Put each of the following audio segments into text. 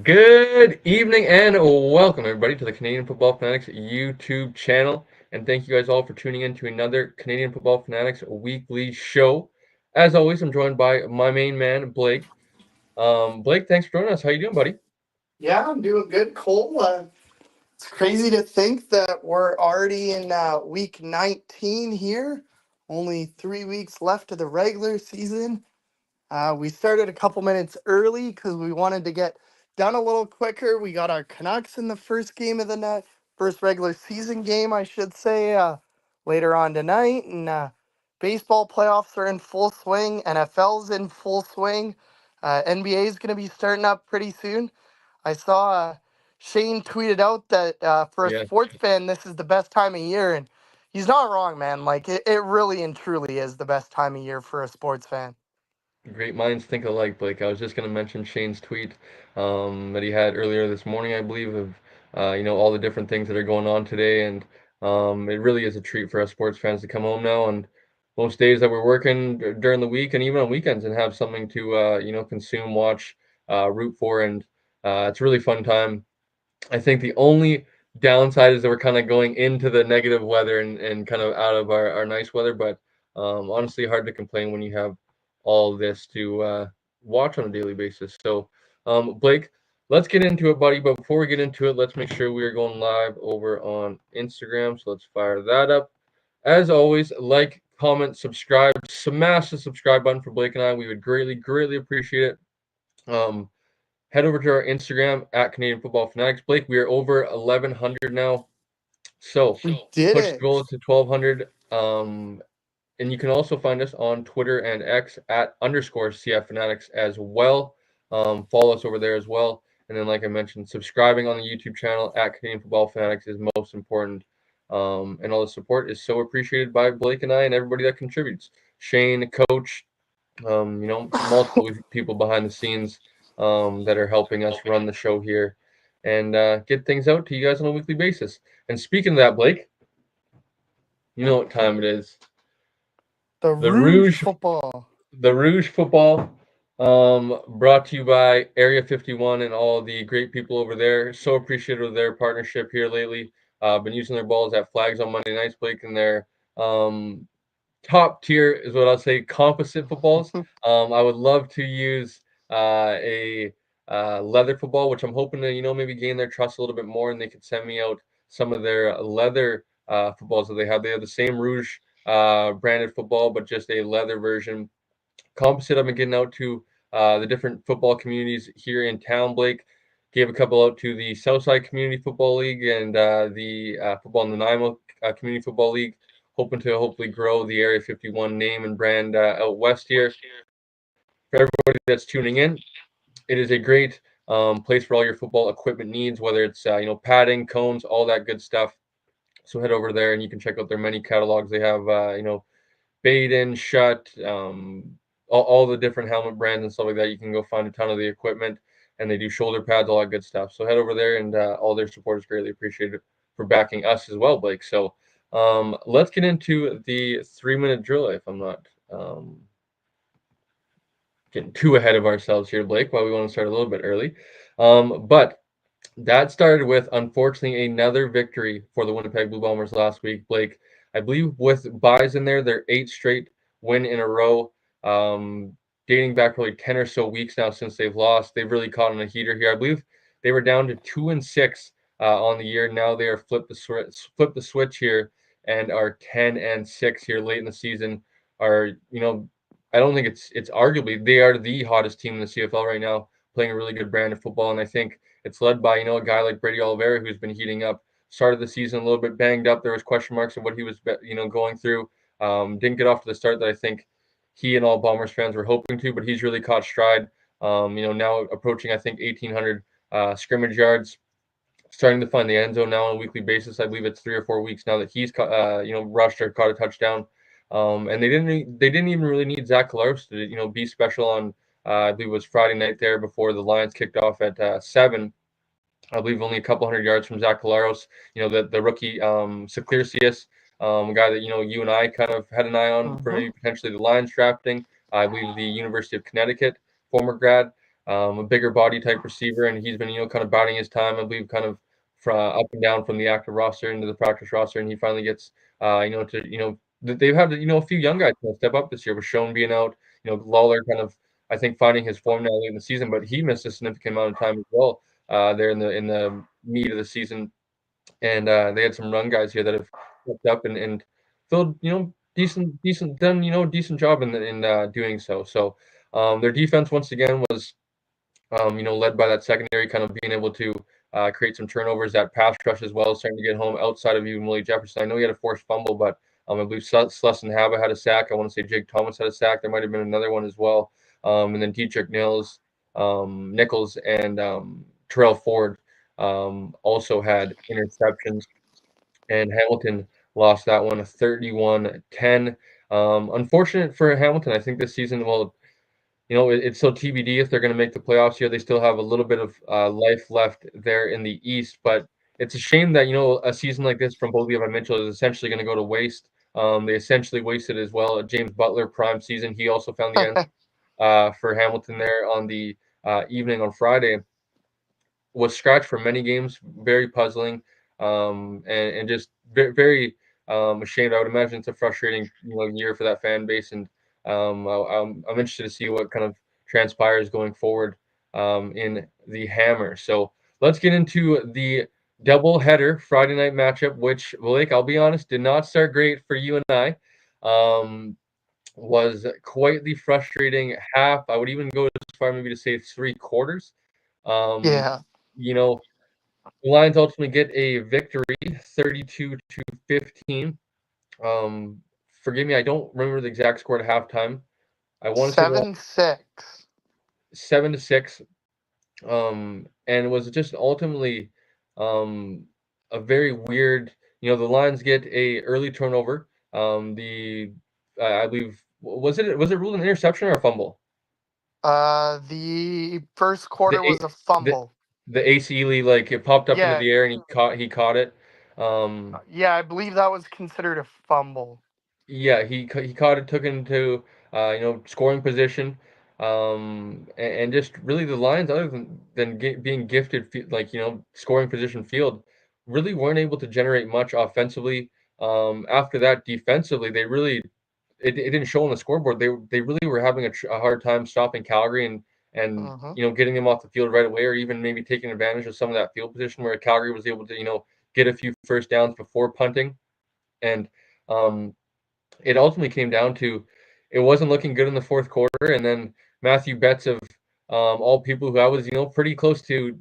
Good evening and welcome everybody to the Canadian Football Fanatics YouTube channel. And thank you guys all for tuning in to another Canadian Football Fanatics weekly show. As always, I'm joined by my main man, Blake. Blake, thanks for joining us. How you doing, buddy? Yeah, I'm doing good, Cole. It's crazy to think that we're already in week 19 here. Only 3 weeks left of the regular season. We started a couple minutes early because we wanted to get done a little quicker. We got our Canucks in the first game of the night, first regular season game, I should say, later on tonight. And baseball playoffs are in full swing. NFL's in full swing. NBA is going to be starting up pretty soon. I saw Shane tweeted out that for a Yeah, sports fan, this is the best time of year. And he's not wrong, man. Like, it really and truly is the best time of year for a sports fan. great minds think alike, Blake. I was just going to mention Shane's tweet that he had earlier this morning, I believe, of all the different things that are going on today, and it really is a treat for us sports fans to come home now and most days that we're working during the week and even on weekends and have something to consume, watch, root for, and it's a really fun time. I think the only downside is that we're kind of going into the negative weather and kind of out of our nice weather, but honestly, hard to complain when you have all this to watch on a daily basis. So, Blake, let's get into it, buddy. But before we get into it, let's make sure we are going live over on Instagram. So let's fire that up. As always, like, comment, subscribe, smash the subscribe button for Blake and I. We would greatly, greatly appreciate it. Head over to our Instagram at Canadian Football Fanatics. Blake, we are over 1,100 now. So We did push the it. goal to 1,200. And you can also find us on Twitter and X at _ CF Fanatics as well. Follow us over there as well. And then, like I mentioned, subscribing on the YouTube channel at Canadian Football Fanatics is most important. And all the support is so appreciated by Blake and I and everybody that contributes. Shane, Coach, multiple people behind the scenes that are helping us run the show here and get things out to you guys on a weekly basis. And speaking of that, Blake, you know what time it is. The The Rouge Rouge football. the Rouge football, brought to you by Area 51 and all the great people over there. So appreciative of their partnership here lately. Been using their balls at flags on Monday nights, Blake, and their top tier is what I'll say composite footballs. I would love to use a leather football, which I'm hoping to maybe gain their trust a little bit more, and they could send me out some of their leather footballs that they have. They have the same Rouge branded football, but just a leather version. Composite, I've been getting out to the different football communities here in town. Blake gave a couple out to the Southside Community Football League and the Football in Nanaimo Community Football League, hoping to hopefully grow the Area 51 name and brand out west here. For everybody that's tuning in, it is a great place for all your football equipment needs, whether it's padding, cones, all that good stuff. So head over there and you can check out their many catalogs. They have Baden, Shut, all the different helmet brands and stuff like that. You can go find a ton of the equipment, and they do shoulder pads, all that good stuff. So head over there, and all their support is greatly appreciated for backing us as well, Blake. So let's get into the 3-minute drill. If I'm not getting too ahead of ourselves here, Blake, while we want to start a little bit early, but that started with, unfortunately, another victory for the Winnipeg Blue Bombers last week, Blake. I believe with buys in there, they're 8 straight win in a row, dating back probably 10 or so weeks now since they've lost. They've really caught on a heater here. I believe they were down to 2-6 on the year. Now they are flipped the switch here and are 10-6 here late in the season. I don't think it's arguably they are the hottest team in the CFL right now, playing a really good brand of football, and I think it's led by a guy like Brady Oliveira, who's been heating up. Started the season a little bit banged up. There was question marks of what he was going through. Didn't get off to the start that I think he and all Bombers fans were hoping to, but he's really caught stride. Now approaching I think 1,800 scrimmage yards, starting to find the end zone now on a weekly basis. I believe it's 3 or 4 weeks now that he's rushed or caught a touchdown. And they didn't even really need Zach Collaros to be special on I believe it was Friday night there before the Lions kicked off at 7. I believe only a couple hundred yards from Zach Collaros. The rookie Seclercius, guy that you and I kind of had an eye on for Mhm. maybe potentially the Lions drafting. I believe the University of Connecticut former grad. a bigger body type receiver, and he's been kind of biding his time, I believe, kind of from up and down from the active roster into the practice roster, and he finally gets they've had a few young guys step up this year with Schoen being out, Lawler kind of I think finding his form now late in the season, but he missed a significant amount of time as well there in the meat of the season, and they had some run guys here that have stepped up and filled decent job in doing so. So their defense once again was led by that secondary, kind of being able to create some turnovers. That pass rush as well, starting to get home outside of even Willie Jefferson. I know he had a forced fumble, but I believe Slesson Haba had a sack. I want to say Jake Thomas had a sack. There might have been another one as well. And then Dietrich Nichols, and Terrell Ford also had interceptions. And Hamilton lost that one 31-10. Unfortunate for Hamilton. I think this season, well, it's still TBD if they're going to make the playoffs here. They still have a little bit of life left there in the East, but it's a shame that a season like this from both Levi Mitchell is essentially going to go to waste. They essentially wasted as well a James Butler prime season. He also found the end for Hamilton there on the evening on Friday. Was scratched for many games, very puzzling, and just very ashamed. I would imagine it's a frustrating year for that fan base, and I'm interested to see what kind of transpires going forward in the Hammer. So let's get into the double header Friday night matchup, which, Blake, I'll be honest, did not start great for you and I. Was quite the frustrating half. I would even go as far maybe to say 3/4. Um, Yeah. the Lions ultimately get a victory, 32-15. Forgive me, I don't remember the exact score at halftime. I want to say 7-6. 7-6. And it was just ultimately a very weird. The Lions get a early turnover. I believe was it ruled an interception or a fumble? The first The quarter was A- a the fumble. the AC Lee, like, it popped up into Yeah, the air and he caught it. Um, yeah, I believe that was considered a fumble. Yeah, he caught it, took it into scoring position, and just really the Lions, other than being gifted scoring position field, really weren't able to generate much offensively. After that, defensively, they really it didn't show on the scoreboard. They really were having a hard time stopping Calgary and Uh-huh. getting them off the field right away, or even maybe taking advantage of some of that field position where Calgary was able to get a few first downs before punting, and um, it ultimately came down to it wasn't looking good in the fourth quarter, and then Matthew Betts of all people who I was pretty close to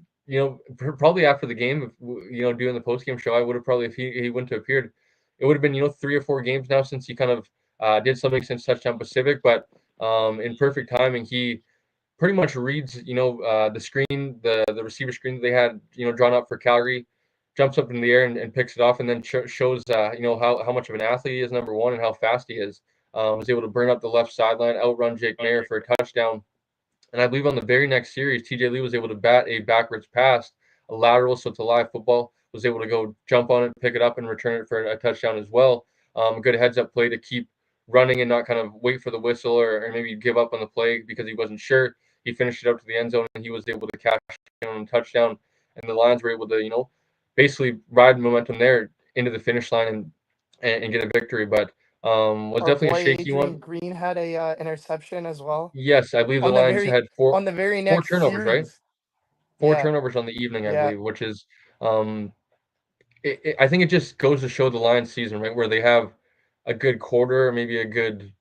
probably after the game, doing the post game show, I would have probably, if he wouldn't have appeared, it would have been 3 or 4 games now since he kind of did something since touchdown Pacific, but in perfect timing he pretty much reads, the screen, the receiver screen that they had, drawn up for Calgary, jumps up in the air and picks it off, and then shows, how much of an athlete he is, number one, and how fast he is. Was able to burn up the left sideline, outrun Jake Mayer for a touchdown. And I believe on the very next series, TJ Lee was able to bat a backwards pass, a lateral, so it's a live football, was able to go jump on it, pick it up, and return it for a touchdown as well. A good heads up play to keep running and not kind of wait for the whistle or maybe give up on the play because he wasn't sure. He finished it up to the end zone and he was able to cash in on a touchdown. And the Lions were able to, basically ride momentum there into the finish line and get a victory. But was Our definitely a boy shaky Adrian one. Green had a interception as well Yes, I believe the on the Lions very had four on the very four next turnovers, right? series. Four Yeah, turnovers on the evening, I yeah. believe, which is, I think it just goes to show the Lions season, right, where they have a good quarter, maybe a good,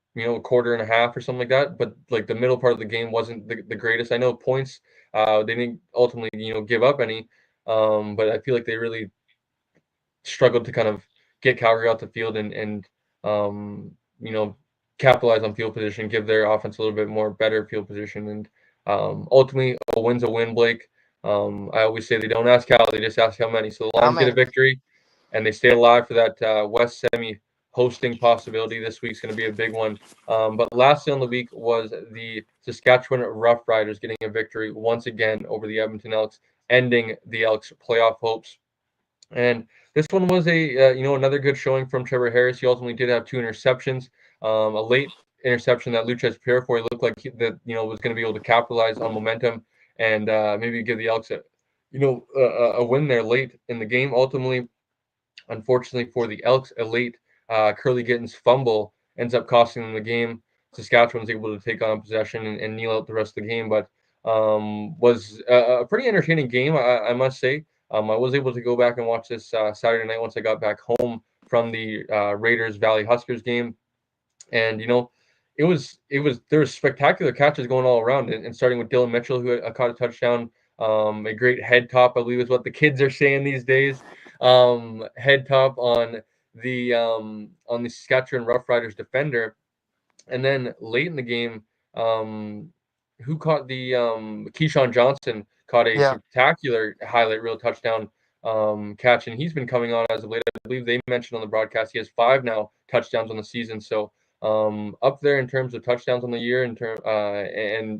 quarter and a half or something like that, but like the middle part of the game wasn't the greatest. I know points, they didn't ultimately, give up any, but I feel like they really struggled to kind of get Calgary off the field and um, you know capitalize on field position, give their offense a little bit more better field position, and ultimately a win's a win. Blake. I always say they don't ask how, they just ask how many. So the How Lions get a many? victory, and they stay alive for that West semi hosting possibility. This week's going to be a big one. But lastly on the week was the Saskatchewan Roughriders getting a victory once again over the Edmonton Elks, ending the Elks' playoff hopes. And this one was another good showing from Trevor Harris. He ultimately did have 2 interceptions, a late interception that Lucas Purifoy looked like that was going to be able to capitalize on momentum. and maybe give the Elks a win there late in the game. Ultimately, unfortunately for the Elks, a late Curly Gittens fumble ends up costing them the game. Saskatchewan's able to take on possession and kneel out the rest of the game, but was a pretty entertaining game, I must say. I was able to go back and watch this Saturday night once I got back home from the Raiders Valley Huskers game, and it was there was spectacular catches going all around, and starting with Dylan Mitchell, who caught a touchdown, a great head top, I believe is what the kids are saying these days, head top on the Saskatchewan Roughriders defender, and then late in the game, who caught the Keyshawn Johnson caught a Yeah. spectacular highlight reel touchdown catch, and he's been coming on as of late. I believe they mentioned on the broadcast he has 5 now touchdowns on the season, so up there in terms of touchdowns on the year, and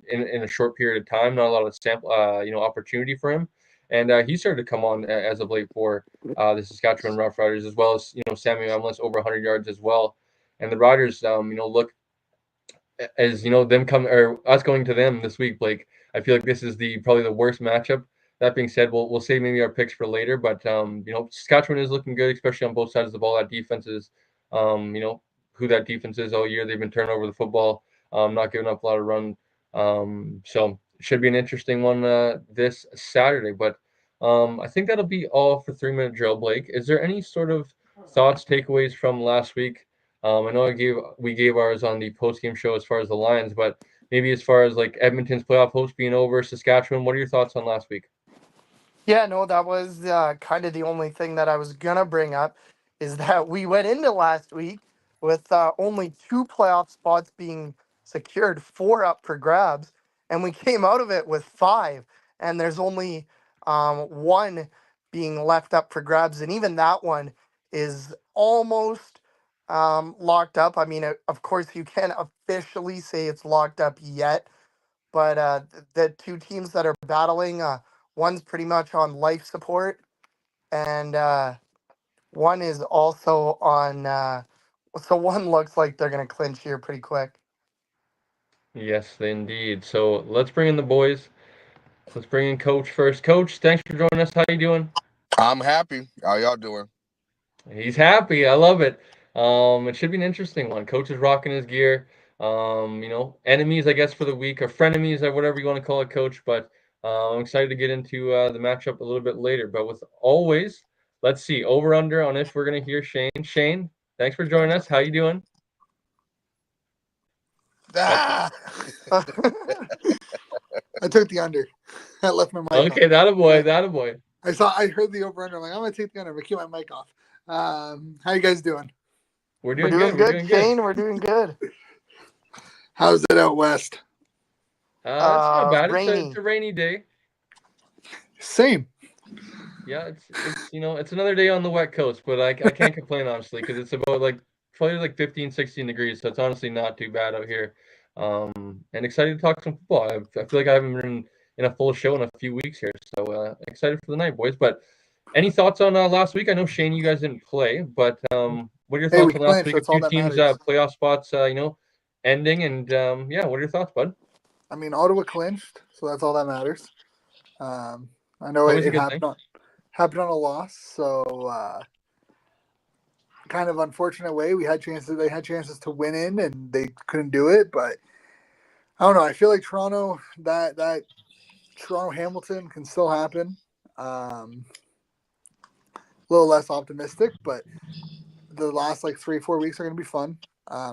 in a short period of time, not a lot of sample opportunity for him, and he started to come on as of late for the Saskatchewan Roughriders, as well as Samuel Emlis over 100 yards as well, and the Riders look as them coming or us going to them this week, Blake. I feel like this is the probably the worst matchup. That being said, we'll save maybe our picks for later. But Saskatchewan is looking good, especially on both sides of the ball. That defense is, who that defense is all year. They've been turning over the football, not giving up a lot of run. So it should be an interesting one this Saturday. But I think that'll be all for 3 minute drill, Blake. Is there any sort of thoughts, takeaways from last week? I know we gave ours on the post game show as far as the Lions, but maybe as far as like Edmonton's playoff hopes being over, Saskatchewan. What are your thoughts on last week? Yeah, no, that was kind of the only thing that I was gonna bring up is that we went into last week with only 2 playoff spots being secured, 4 up for grabs, and we came out of it with 5, and there's only one being left up for grabs, and even that one is almost locked up. I mean, of course, you can't officially say it's locked up yet, but the 2 teams that are battling, one's pretty much on life support, and one is also on. So one looks like they're gonna clinch here pretty quick. Yes, indeed. So let's bring in the boys. Let's bring in Coach first. Coach, thanks for joining us. How you doing? I'm happy. How y'all doing? He's happy. I love it. It should be an interesting one. Coach is rocking his gear. Enemies, I guess, for the week, or frenemies, or whatever you want to call it, Coach. But I'm excited to get into the matchup a little bit later. But with always, let's see over under on if we're gonna hear Shane. Shane, thanks for joining us. How you doing? Oh, Ah! I took the under. I left my mic okay, on. that a boy, Yeah. that a boy. I heard the over under. I'm like, I'm gonna take the under, but keep my mic off. How you guys doing? We're We're doing doing good. We're good, doing good. Shane. We're doing good. How's it out west? It's not bad. It's Rainy. a rainy day. Same. Yeah, it's another day on the wet coast, but I can't complain honestly because it's about like probably like 15, 16 degrees, so it's honestly not too bad out here. And excited to talk some football. I feel like I haven't been in a full show in a few weeks here, so excited for the night, boys. But any thoughts on last week? I know Shane, you guys didn't play, but what are your Hey, thoughts we on last clinched. week? A That's all few that teams matters. playoff spots, ending, and yeah, what are your thoughts, bud? I mean, Ottawa clinched, so that's all that matters. I know Always a it good thing. happened on a loss, so kind of unfortunate way. We had chances. They had chances to win in, and they couldn't do it. But I don't know. I feel like Toronto that Toronto Hamilton can still happen. A little less optimistic, but the last like 3-4 weeks are going to be fun. I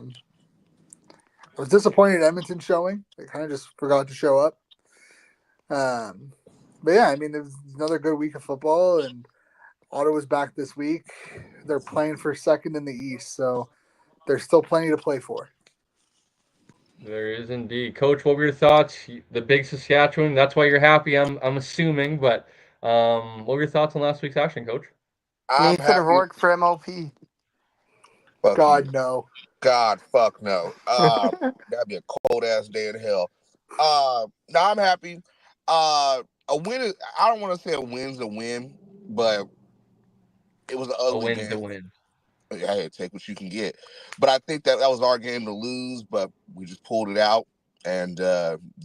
was disappointed at Edmonton showing. They kind of just forgot to show up. But yeah, I mean, it was another good week of football, and Ottawa's back this week. They're playing for second in the East, so there's still plenty to play for. There is indeed, Coach. What were your thoughts? The big Saskatchewan. That's why you're happy. I'm assuming, but what were your thoughts on last week's action, Coach? I'm Nathan happy. Rourke for MLP. Fuck you. God, no. God, fuck no. That'd be a cold ass day in hell. No, I'm happy. A win is. I don't want to say a win's a win, but it was an A ugly win's a game. win. Hey, take what you can get. But I think that was our game to lose, but we just pulled it out. and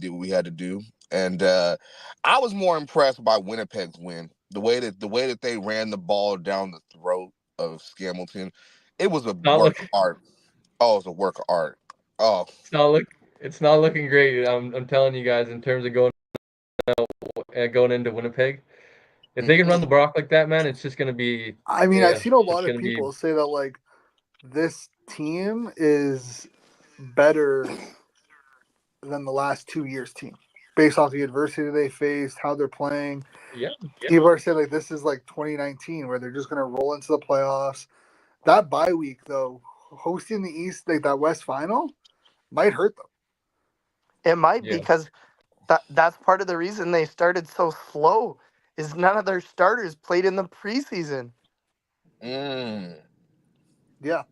we had to do. And I was more impressed by Winnipeg's win. The way that they ran the ball down the throat of Scamilton, it was a Not work look. of art. Oh, it was a work of art. Oh, It's not look. It's not looking great. I'm telling you guys in terms of going into Winnipeg. If they can run the block like that, man, it's just gonna be. I mean, I've Yeah, seen a it's lot of gonna be. people say that like this team is better than the last 2 years' team, based off the adversity they faced, how they're playing. Yeah. People are saying like this is like 2019 where they're just gonna roll into the playoffs. That bye week though, hosting the East like that West final might hurt them. It might Yeah. because that's part of the reason they started so slow. Is none of their starters played in the preseason. mm. Yeah,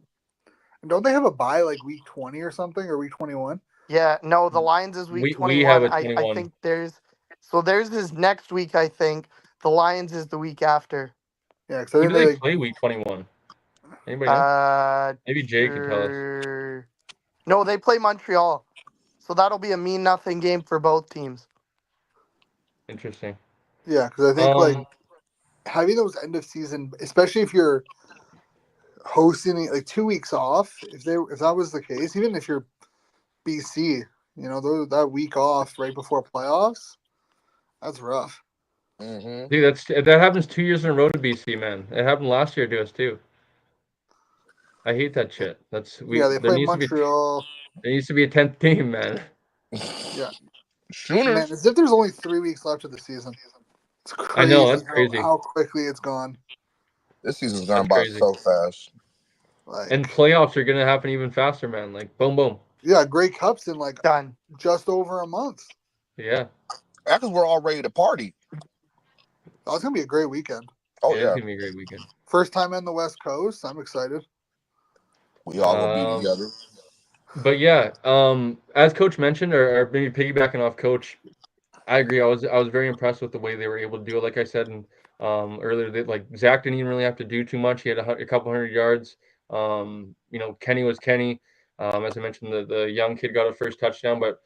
and don't they have a bye like week 20 or something or week 21? Yeah, no, the Lions is week We have 21. a I 21. think theirs is next week. I think the Lions is the week after. Yeah, because I Who think do they they like play week 21? Anybody know? Maybe Jay could tell us. No, they play Montreal, so that'll be a mean nothing game for both teams. Interesting. yeah, because I think like Um, having those end of season, especially if you're hosting like 2 weeks off, if that was the case, even if you're BC, that week off right before playoffs, that's rough. Mm-hmm. dude, that happens 2 years in a row to BC, man. It happened last year to us too. I hate that shit. Yeah, they There play needs to be Montreal. there needs to be a 10th team, man. Yeah, man, Sooners. as if there's only 3 weeks left of the season. It's I know crazy that's crazy. how quickly it's gone. This season's gone That's by crazy. so fast. And Like, playoffs are gonna happen even faster, man. Like boom, boom. yeah, Grey Cup's in like Done. just over a month. Yeah, That's because we're all ready to party. Oh, it's gonna be a great weekend. Oh it is yeah, gonna be a great weekend. First time on the West Coast. I'm excited. we all gonna be Um, together. but yeah, as Coach mentioned, or maybe piggybacking off Coach, I agree. I was very impressed with the way they were able to do it. Like I said earlier, that like Zach didn't even really have to do too much. He had a couple hundred yards. Kenny was Kenny. As I mentioned, the young kid got a first touchdown, but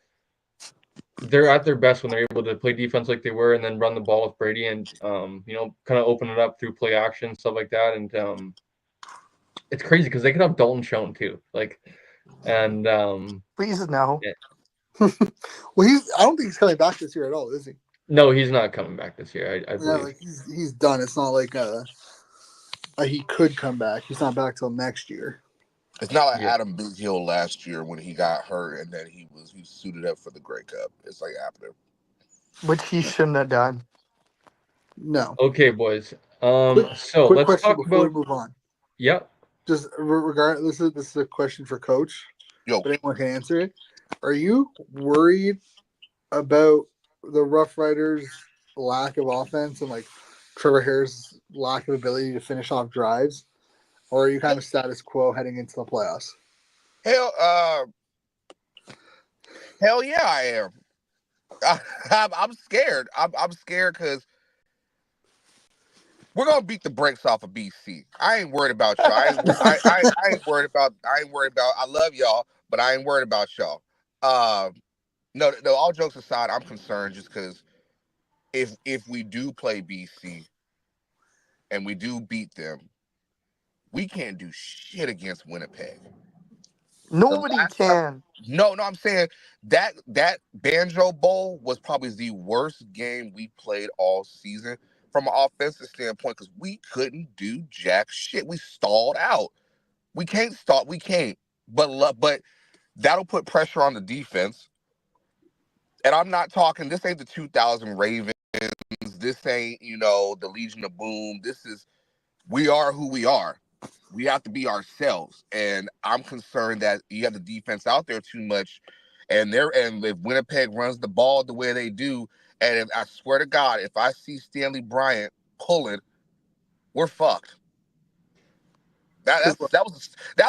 they're at their best when they're able to play defense like they were, and then run the ball with Brady, and kind of open it up through play action stuff like that. And it's crazy because they could have Dalton Schoen too, like, and Please no. yeah. Well, I don't think he's coming back this year at all, is he? No, he's not coming back this year. I Yeah, believe. like he's done. It's not like he could come back. He's not back till next year. It's not like Yeah, Adam Big Hill last year when he got hurt and then he suited up for the Grey Cup. It's like happening. Which he shouldn't have done. No. okay, boys. Quick, So quick let's question talk before we about. move on. Yep. Just regard this is a question for Coach, Yo, but anyone can answer it. Are you worried about the Rough Riders' lack of offense and like Trevor Hare's lack of ability to finish off drives, or are you kind of status quo heading into the playoffs? hell, hell yeah, I am. I'm scared. I'm scared because we're gonna beat the brakes off of BC. I ain't worried about y'all. I ain't worried about. I ain't worried about. I love y'all, but I ain't worried about y'all. No. All jokes aside, I'm concerned just because if we do play BC and we do beat them, we can't do shit against Winnipeg. The Nobody last time, can. no, I'm saying that Banjo Bowl was probably the worst game we played all season from an offensive standpoint because we couldn't do jack shit. We stalled out. We can't stall. We can't. But that'll put pressure on the defense. And I'm not talking. This ain't the 2000 Ravens. This ain't the Legion of Boom. We are who we are. We have to be ourselves. And I'm concerned that you have the defense out there too much. And if Winnipeg runs the ball the way they do, and I swear to God, if I see Stanley Bryant pulling, we're fucked. That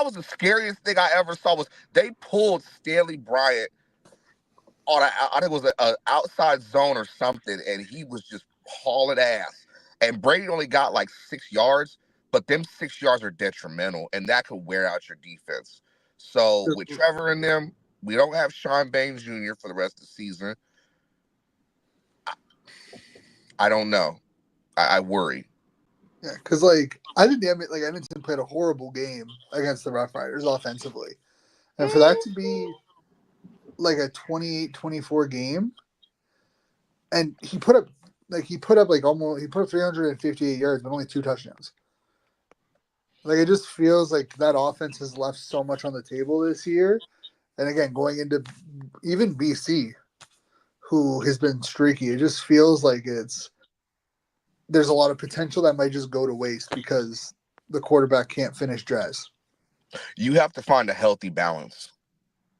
was the scariest thing I ever saw was they pulled Stanley Bryant on I think it was a outside zone or something, and he was just hauling ass. And Brady only got like 6 yards, but them 6 yards are detrimental, and that could wear out your defense. So with Trevor and them, We don't have Sean Baines Jr. for the rest of the season. I don't know. I worry. Yeah, because like I think Edmonton played a horrible game against the Rough Riders offensively, and for that to be like a 28-24 game, and he put up 358 yards, but only 2 touchdowns. Like it just feels like that offense has left so much on the table this year, and again going into even BC, who has been streaky, it just feels like there's a lot of potential that might just go to waste because the quarterback can't finish drives. You have to find a healthy balance.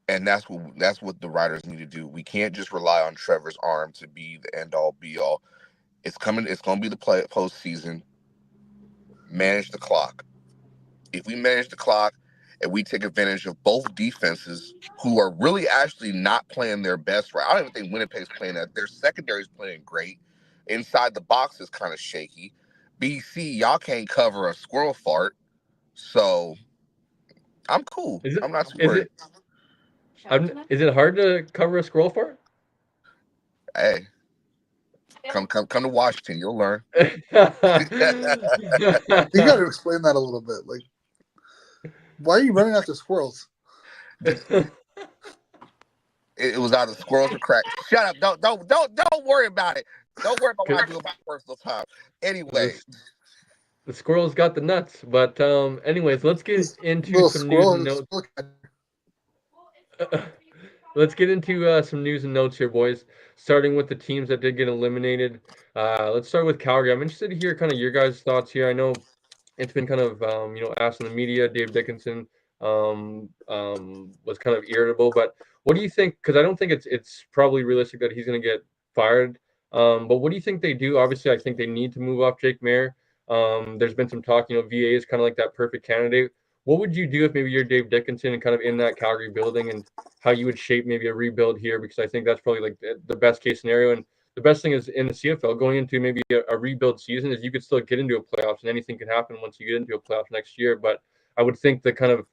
And that's what the Riders need to do. We can't just rely on Trevor's arm to be the end all be all. It's coming. It's going to be the postseason. Manage the clock. If we manage the clock and we take advantage of both defenses who are really actually not playing their best right. I don't even think Winnipeg's playing that. Their secondary's playing great. Inside the box is kind of shaky. BC, y'all can't cover a squirrel fart. So I'm cool. Is it I'm not is worried. it is it hard to cover a squirrel fart? Hey, come to Washington. You'll learn. You got to explain that a little bit. Like, why are you running after squirrels? It was either squirrels or crack. Shut up! Don't worry about it. Don't worry about what I do in my personal time. Anyway, the squirrel's got the nuts. But anyways, let's get into Little some news and squirrel. notes. Let's get into some news and notes here, boys. Starting with the teams that did get eliminated. Let's start with Calgary. I'm interested to hear kind of your guys' thoughts here. I know it's been kind of asked in the media. Dave Dickinson was kind of irritable, but what do you think? Because I don't think it's probably realistic that he's going to get fired. But what do you think they do? Obviously, I think they need to move off Jake Mayer. There's been some talk. VA is kind of like that perfect candidate. What would you do if maybe you're Dave Dickinson and kind of in that Calgary building, and how you would shape maybe a rebuild here? Because I think that's probably like the best case scenario. And the best thing is in the CFL going into maybe a rebuild season is you could still get into a playoffs, and anything can happen once you get into a playoff next year. But I would think the kind of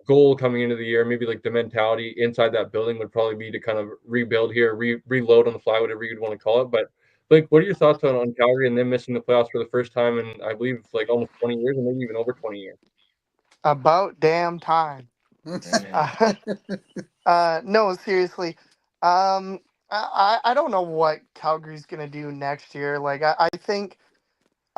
goal coming into the year, maybe like the mentality inside that building would probably be to kind of rebuild here, reload on the fly, whatever you'd want to call it. But like, what are your thoughts on Calgary and them missing the playoffs for the first time in I believe like almost 20 years, or maybe even over 20 years? About damn time. No, seriously. I don't know what Calgary's gonna do next year. Like I think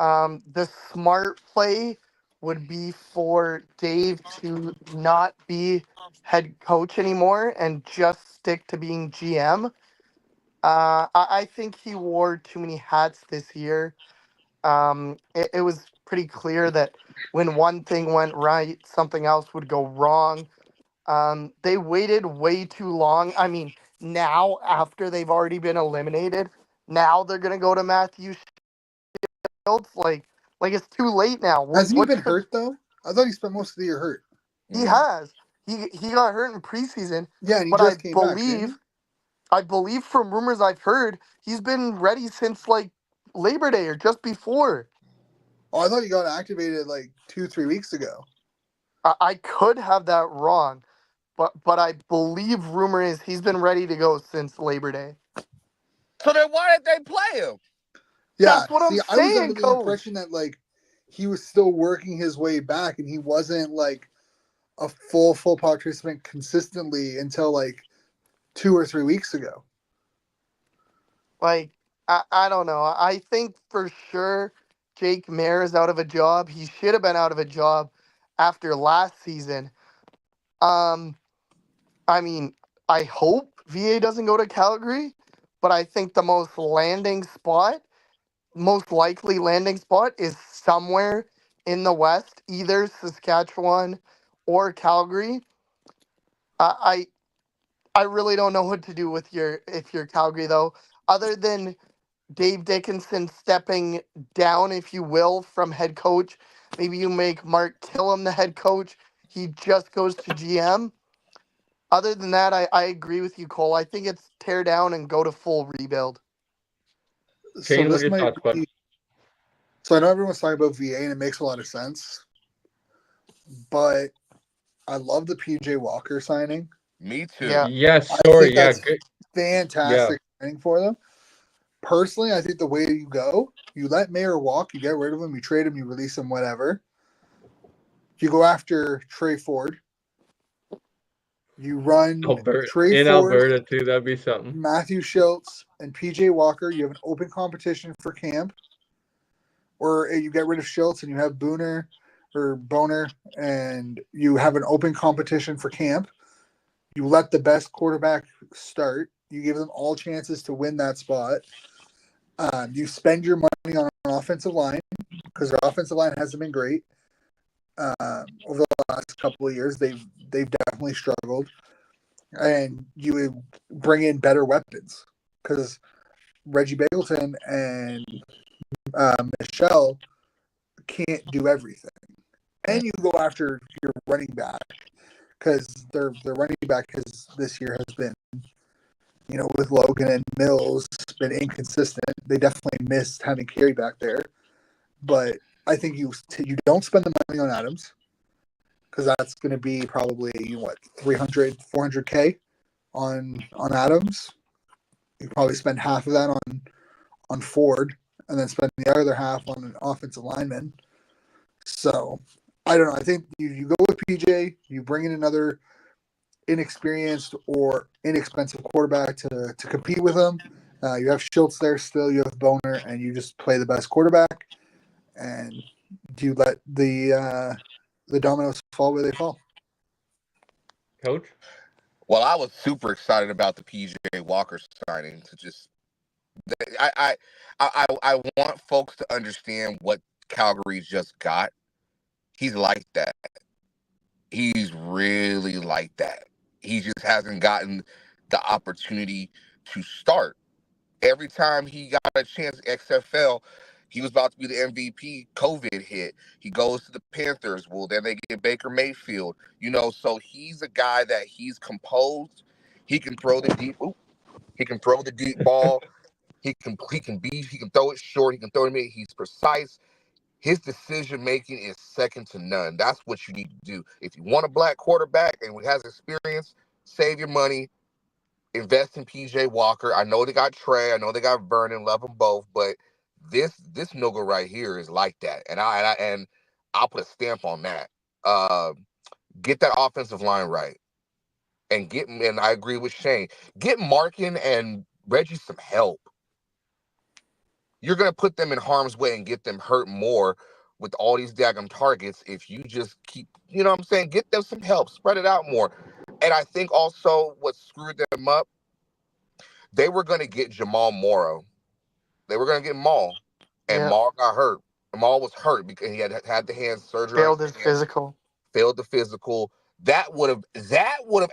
the smart play would be for Dave to not be head coach anymore and just stick to being GM. I think he wore too many hats this year. It was pretty clear that when one thing went right, something else would go wrong. They waited way too long. I mean, now after they've already been eliminated, now they're gonna go to Matthew Shields. Like it's too late now. Has he What been could hurt though? I thought he spent most of the year hurt. he has? He got hurt in preseason, Yeah, and he but I just came back, didn't he? believe from rumors I've heard he's been ready since like Labor Day or just before. Oh, I thought he got activated like 2-3 weeks ago. I could have that wrong, but I believe rumor is he's been ready to go since Labor Day. so then why did they play him? Yeah, That's what I'm see, I was under saying, the Coach. impression that like he was still working his way back, and he wasn't like a full participant consistently until like 2 or 3 weeks ago. Like, I don't know. I think for sure Jake Mayer is out of a job. He should have been out of a job after last season. Um, I mean, I hope VA doesn't go to Calgary, but I think the most likely landing spot is somewhere in the West, either Saskatchewan or Calgary. I I really don't know what to do with if you're Calgary though, other than Dave Dickinson stepping down, if you will, from head coach. Maybe you make Mark Killam the head coach. He just goes to GM. Other than that, I agree with you, Cole. I think it's tear down and go to full rebuild. So Shane, what are this your might thoughts, bud? be. So I know everyone's talking about VA, and it makes a lot of sense. But I love the PJ Walker signing. Me too. Yeah. Yeah, I sorry. think Yeah, that's good. Yeah, fantastic training for them. Personally, I think the way you go, you let Mayer walk, you get rid of him, you trade him, you release him, whatever. You go after Trey Ford. You run Alberta Trey in Ford, Alberta too. That'd be something. Matthew Schultz, and PJ Walker. You have an open competition for camp. Or you get rid of Schultz and you have Booner or Boner, and you have an open competition for camp. You let the best quarterback start. You give them all chances to win that spot. You spend your money on an offensive line because their offensive line hasn't been great over the last couple of years. They've definitely struggled, and you would bring in better weapons because Reggie Bagleton and Michelle can't do everything. And you go after your running back because their running back has this year has been, with Logan and Mills, been inconsistent. They definitely missed having Carey back there, but I think you don't spend the money on Adams because that's going to be probably 300, 400K on Adams. You probably spend half of that on Ford, and then spend the other half on an offensive lineman. So I don't know. I think you go with PJ, you bring in another inexperienced or inexpensive quarterback to compete with him. You have Schultz there still, you have Boner, and you just play the best quarterback, and you let the dominoes fall where they fall. Coach. Well, I was super excited about the PJ Walker signing. To just, I want folks to understand what Calgary's just got. He's like that. He's really like that. He just hasn't gotten the opportunity to start. Every time he got a chance XFL, he was about to be the MVP. COVID hit. He goes to the Panthers. Well, then they get Baker Mayfield. So he's a guy that he's composed. He can throw the deep. He can throw the deep ball. He can throw it short. He can throw it mid. He's precise. His decision making is second to none. That's what you need to do. If you want a black quarterback and has experience, save your money, invest in PJ Walker. I know they got Trey. I know they got Vernon. Love them both, but this nigga right here is like that, and I'll put a stamp on that. Get that offensive line right, and I agree with Shane. Get Markin and Reggie some help. You're gonna put them in harm's way and get them hurt more with all these daggum targets if you just keep, what I'm saying? Get them some help, spread it out more. And I think also what screwed them up, they were gonna get Jamal Morrow. They were gonna get Maul, and Yeah. Maul got hurt. Maul was hurt because he had the hand surgery on Failed his his hand, physical. failed the physical. That would have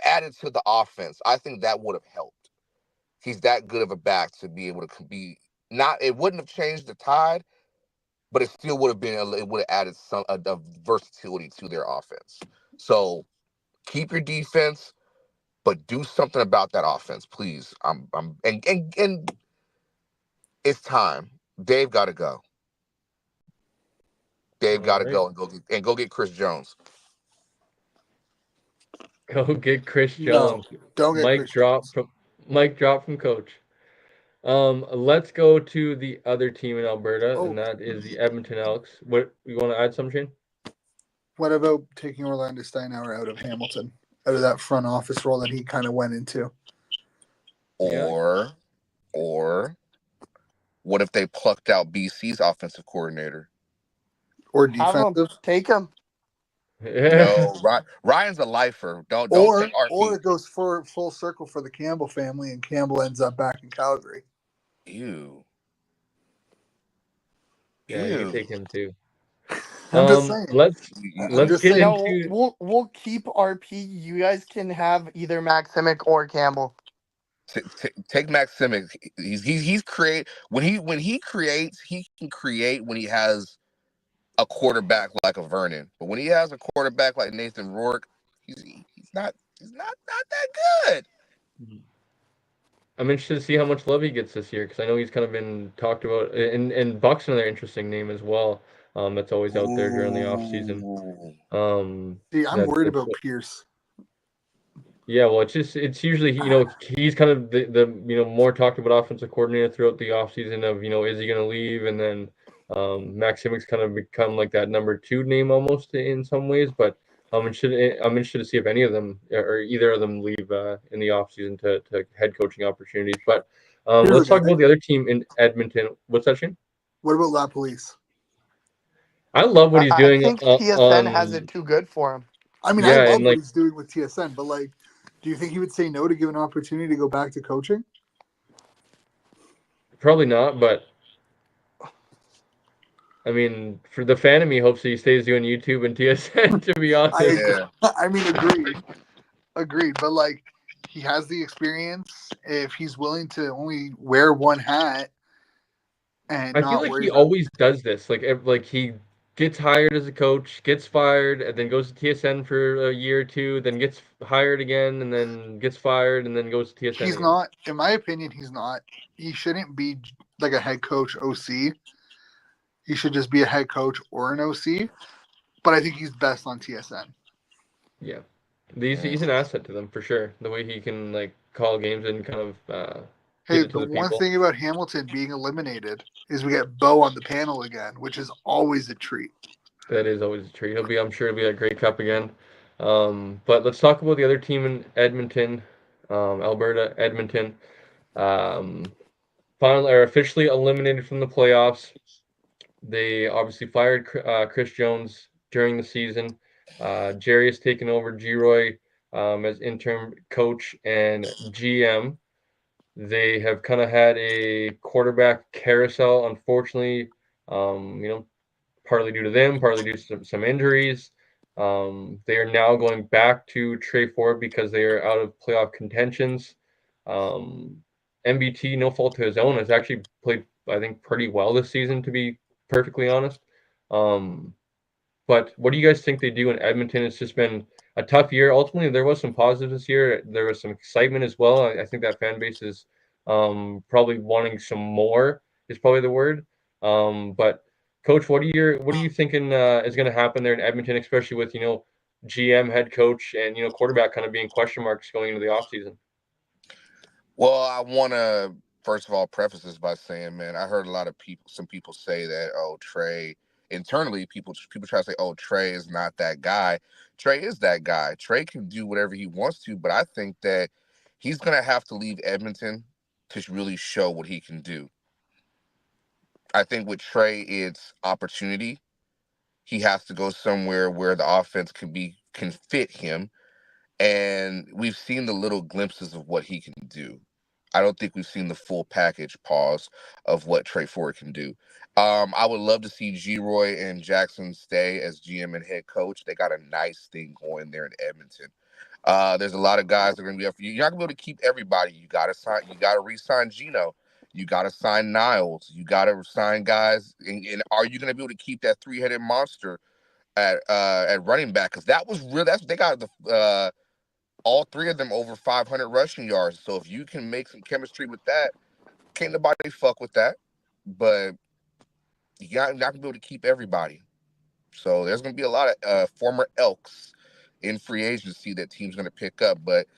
added to the offense. I think that would have helped. He's that good of a back to be able to be not. It wouldn't have changed the tide, but it still would have been. It would have added a versatility to their offense. So keep your defense, but do something about that offense, please. And it's time. Dave got to go. Dave All got to right. go and go get Chris Jones. Go get Chris No, Jones. don't get Mic Chris drop Jones. from Mic drop from Coach. Let's go to the other team in Alberta, and Oh, that is the Edmonton Elks. What you want to add, some Shane? what about taking Orlando Steinauer out of Hamilton, out of that front office role that he kind of went into? Yeah. Or what if they plucked out BC's offensive coordinator? Or Have him. defensive? Take him. Yeah. No, Ryan's a lifer. Don't take Or RP. it goes for full circle for the Campbell family, and Campbell ends up back in Calgary. Ew. Yeah, you could Ew. take him too. I'm just saying. Let's I'm let's You- just get saying. No, into we'll keep RP. You guys can have either Maximic or Campbell. Take Max Simmons. He's create when he creates, he can create when he has a quarterback like a Vernon. But when he has a quarterback like Nathan Rourke, he's not that good. I'm interested to see how much love he gets this year because I know he's kind of been talked about, and Buck's another interesting name as well. That's always out there during the off season. Ooh. See, I'm That worried that's about Pierce. Yeah, well, it's usually he's kind of the more talked about offensive coordinator throughout the offseason of is he going to leave, and then Max Himmick's kind of become like that number two name almost in some ways. But I'm interested to see if any of them or either of them leave in the offseason to head coaching opportunities. But Here's the let's talk thing. about the other team in Edmonton. What's that, Shane? What about La Police? I love what he's I doing think TSN has it on too good for him. I mean, I yeah, love and what like he's doing with TSN, but like, do you think he would say no to give an opportunity to go back to coaching? probably not, but I mean, for the fan of me hopes he stays doing YouTube and TSN. To be I honest, agree. Yeah. I mean, agreed. But like, he has the experience. If he's willing to only wear one hat and I feel not like worry he about, always does this. Like he gets hired as a coach, gets fired, and then goes to TSN for a year or two, then gets hired again, and then gets fired, and then goes to TSN he's again. not. In my opinion, he's not. He shouldn't be like a head coach OC. He should just be a head coach or an OC. But I think he's best on TSN. Yeah, he's an asset to them for sure. The way he can like call games and kind of get Hey, it to the the one people. thing about Hamilton being eliminated is we get Bo on the panel again, which is always a treat. That is always a treat. I'm sure he'll be at Grey Cup again. But let's talk about the other team in Edmonton, Alberta, Edmonton. Um, Finally, are officially eliminated from the playoffs. They obviously fired Chris Jones during the season. Jerry has taken over G-Roy as interim coach and GM. They have kind of had a quarterback carousel, unfortunately. You know, partly due to them, partly due to some injuries. They are now going back to Trey Ford because they are out of playoff contentions. Um, MBT, no fault to his own, has actually played, I think, pretty well this season, to be perfectly honest. Um, but what do you guys think they do in Edmonton? It's just been a tough year. Ultimately, there was some positives this year. There was some excitement as well. I think that fan base is probably wanting some more. Is probably the word. But Coach, what are you thinking is going to happen there in Edmonton, especially with GM, head coach, and quarterback kind of being question marks going into the offseason? Well, I want to first of all preface this by saying, man, I heard a lot of some people say that, oh, Trey. Internally, people try to say, oh, Trey is not that guy. Trey is that guy. Trey can do whatever he wants to, but I think that he's gonna have to leave Edmonton to really show what he can do. I think with Trey, it's opportunity. He has to go somewhere where the offense can fit him, and we've seen the little glimpses of what he can do. I don't think we've seen the full package pause of what Trey Ford can do. I would love to see G-Roy and Jackson stay as GM and head coach. They got a nice thing going there in Edmonton. There's a lot of guys that are going to be up for you. You're not going to be able to keep everybody. You got to sign. You got to re-sign Gino. You got to sign Niles. You got to sign guys. And are you going to be able to keep that three-headed monster at running back? Because that was real. They got the all three of them over 500 rushing yards. So if you can make some chemistry with that, can't nobody fuck with that. But you're not gonna be able to keep everybody. So there's gonna be a lot of former Elks in free agency that team's gonna pick up, but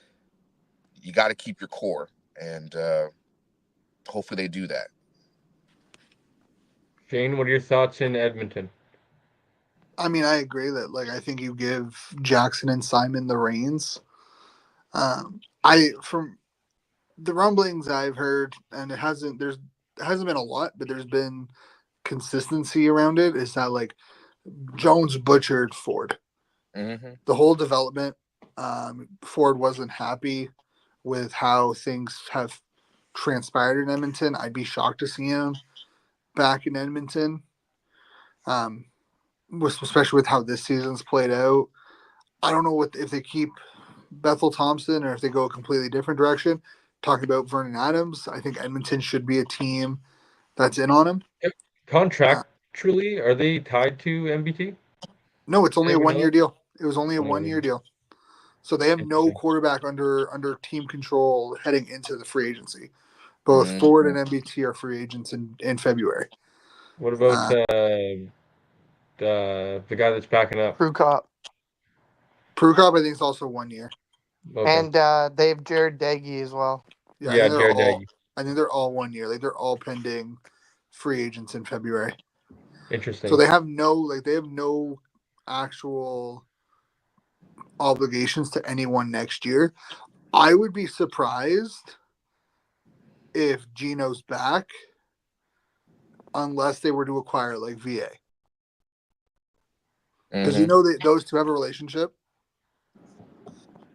you got to keep your core, and hopefully they do that. Shane, what are your thoughts in Edmonton? I mean, I agree that like I think you give Jackson and Simon the reins. I from the rumblings I've heard, and it hasn't been a lot, but there's been consistency around it. Is that like Jones butchered Ford Mm-hmm. the whole development? Ford wasn't happy with how things have transpired in Edmonton. I'd be shocked to see him back in Edmonton, um, especially with how this season's played out. I don't know what if they keep Bethel Thompson or if they go a completely different direction. Talking about Vernon Adams, I think Edmonton should be a team that's in on him. Yep. Uh, Contractually, are they tied to MBT? no, it's only a Anybody know 1 year that? deal. It was only a Only 1 year 1 year. deal. So they have no Interesting. quarterback under team control heading into the free agency. Both Ford Mm-hmm. and MBT are free agents in February. What about Uh, the guy that's backing up? Crew cop. Prukop, I think, is also 1 year. Okay. And they have Jared Daggy as well. Yeah, Yeah, Jared Daggy. I think they're all 1 year. Like they're all pending free agents in February. So Interesting. they have no actual obligations to anyone next year. I would be surprised if Gino's back unless they were to acquire like VA. Because you know that those two have a relationship.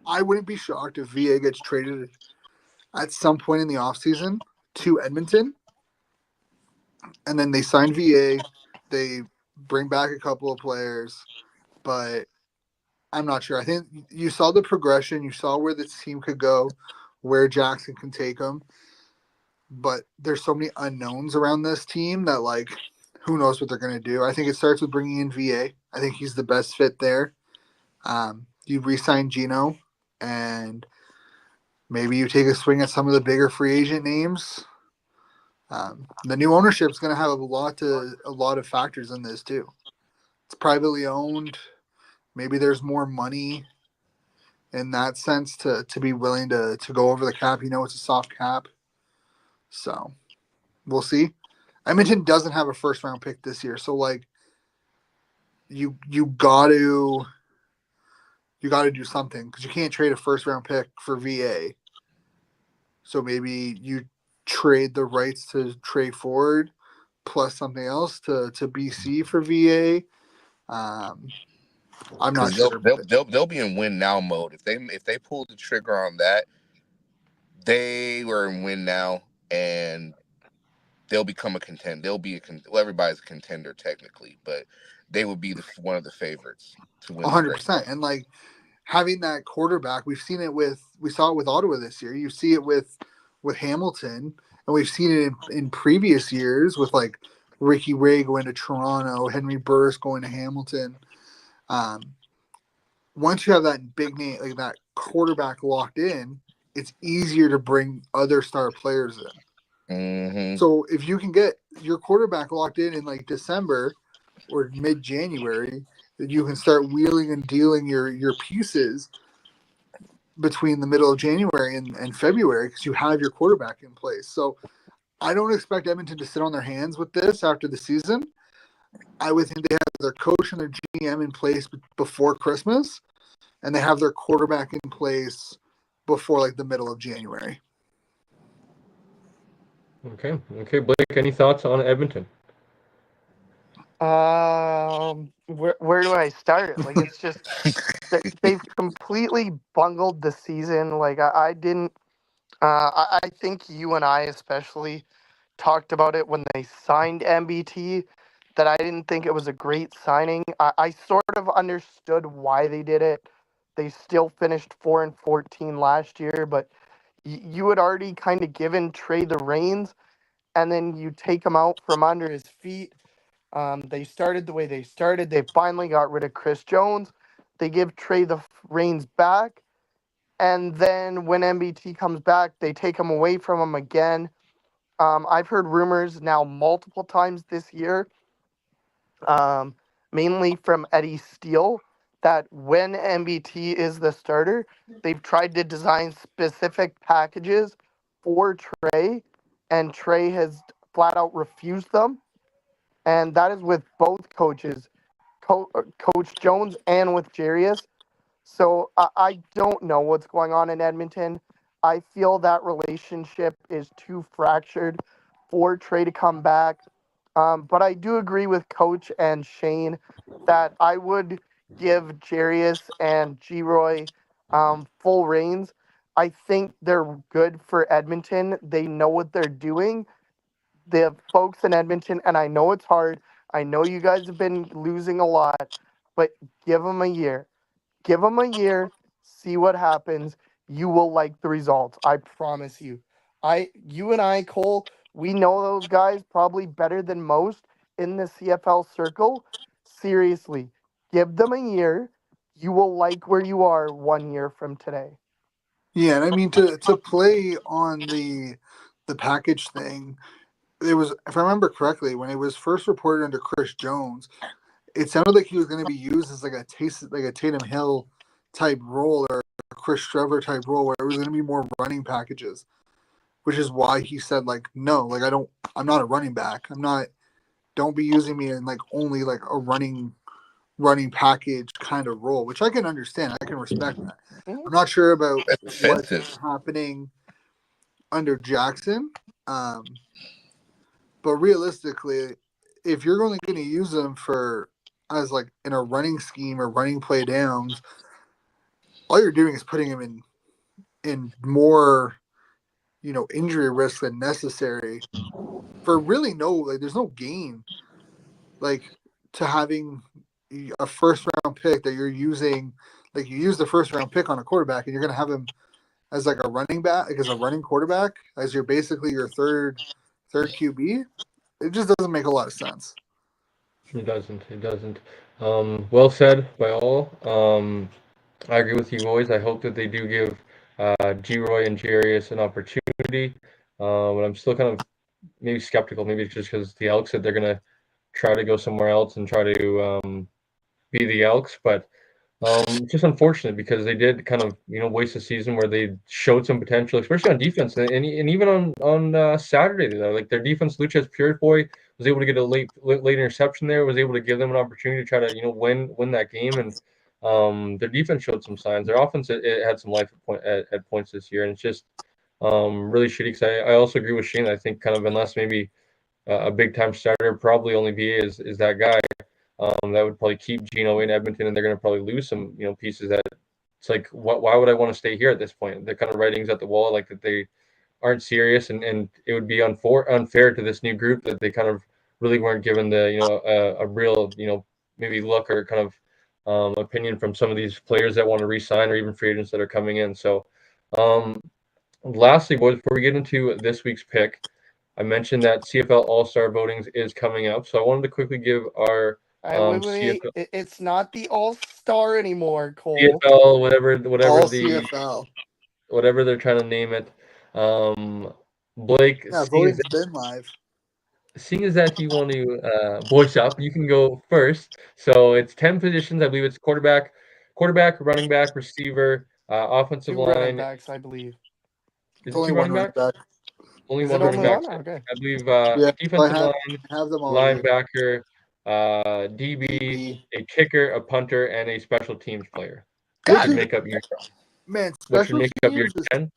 I wouldn't be shocked if VA gets traded at some point in the offseason to Edmonton. And then they sign VA. They bring back a couple of players. But I'm not sure. I think you saw the progression. You saw where this team could go, where Jackson can take them. But there's so many unknowns around this team that, like, who knows what they're going to do. I think it starts with bringing in VA. I think he's the best fit there. You re-sign Gino, and maybe you take a swing at some of the bigger free agent names. The new ownership is going to have a lot of factors in this too. It's privately owned. Maybe there's more money in that sense to be willing to go over the cap. You know, it's a soft cap. So we'll see. Edmonton doesn't have a first round pick this year. So like you gotta do something because you can't trade a first round pick for VA. So maybe you trade the rights to trade forward plus something else to BC for VA. I'm not Because sure. they'll be in win now mode. If they pull the trigger on that, they were in win now, and they'll become a contender. Everybody's a contender technically, but they would be one of the favorites to win the Grey 100%. Cup. And like having that quarterback, we saw it with Ottawa this year. You see it with Hamilton, and we've seen it in previous years with like Ricky Ray going to Toronto, Henry Burris going to Hamilton. Once you have that big name, like that quarterback locked in, it's easier to bring other star players in. Mm-hmm. So if you can get your quarterback locked in like December or mid-January, that you can start wheeling and dealing your pieces between the middle of January and February because you have your quarterback in place. So I don't expect Edmonton to sit on their hands with this after the season. I would think they have their coach and their GM in place before Christmas, and they have their quarterback in place before like the middle of January. Okay. Okay, Blake, any thoughts on Edmonton? Where do I start? Like, it's just they've completely bungled the season. Like, I didn't. I think you and I especially talked about it when they signed MBT. That I didn't think it was a great signing. I sort of understood why they did it. They still finished 4-14 last year, but you had already kind of given Trey the reins, and then you take him out from under his feet. They started the way they started. They finally got rid of Chris Jones. They give Trey the reins back. And then when MBT comes back, they take him away from him again. I've heard rumors now multiple times this year, mainly from Eddie Steele, that when MBT is the starter, they've tried to design specific packages for Trey, and Trey has flat out refused them. And that is with both coaches, Coach Jones and with Jarius. So I don't know what's going on in Edmonton. I feel that relationship is too fractured for Trey to come back. But I do agree with Coach and Shane that I would give Jarius and G-Roy full reins. I think they're good for Edmonton. They know what they're doing. The folks in Edmonton, and I know it's hard. I know you guys have been losing a lot, but give them a year. Give them a year, see what happens. You will like the results. I promise you. You and I, Cole, we know those guys probably better than most in the CFL circle. Seriously, give them a year. You will like where you are 1 year from today. Yeah, and I mean to play on the package thing, it was, if I remember correctly, when it was first reported under Chris Jones, it sounded like he was going to be used as like a Tatum Hill type role or a Chris Trevor type role where it was going to be more running packages, which is why he said like, no, like I'm not a running back. Don't be using me in like only like a running package kind of role, which I can understand. I can respect that. I'm not sure about That's what's offensive. happening under Jackson, but realistically, if you're only going to use them for as like in a running scheme or running play downs, all you're doing is putting him in more injury risk than necessary for really no like there's no gain like to having a first round pick that you're using like you use the first round pick on a quarterback and you're going to have him as like a running back like as a running quarterback as you're basically your third QB. It just doesn't make a lot of sense. It doesn't. It doesn't. Well said by all. I agree with you boys. I hope that they do give G-Roy and Jarius an opportunity. But I'm still kind of maybe skeptical. Maybe it's just because the Elks said they're going to try to go somewhere else and try to be the Elks. But it's just unfortunate because they did kind of waste a season where they showed some potential, especially on defense and even on Saturday. Like their defense, Lucas Purefoy was able to get a late interception there, was able to give them an opportunity to try to win that game, and their defense showed some signs. Their offense it had some life at points this year, and it's just really shitty. Because I also agree with Shane. I think kind of unless maybe a big time starter, probably only VA is that guy. That would probably keep Geno in Edmonton, and they're going to probably lose some, pieces that it's like, why would I want to stay here at this point? They're kind of writings at the wall, like that they aren't serious, and it would be unfair to this new group that they kind of really weren't given the, a real, maybe look or kind of opinion from some of these players that want to re-sign or even free agents that are coming in. So, lastly, boys, before we get into this week's pick, I mentioned that CFL All-Star voting is coming up, so I wanted to quickly give our Wait. CFL, It's not the All-Star anymore, Cole. CFL, whatever All the CFL. whatever they're trying to name it. Blake, Yeah, voting's been live. seeing as that you want to voice up, you can go first. So it's 10 positions. I believe it's quarterback, running back, receiver, offensive 2 running line. backs, I believe. Is It's it only two one running running backs? back. Only Is one it running only back. one? Okay. I believe Yeah, I defensive line, have them all here. linebacker, DB, DB. a kicker, a punter, and a special teams player. Which Which would God, is make up your man, which would special make up your teams is 10.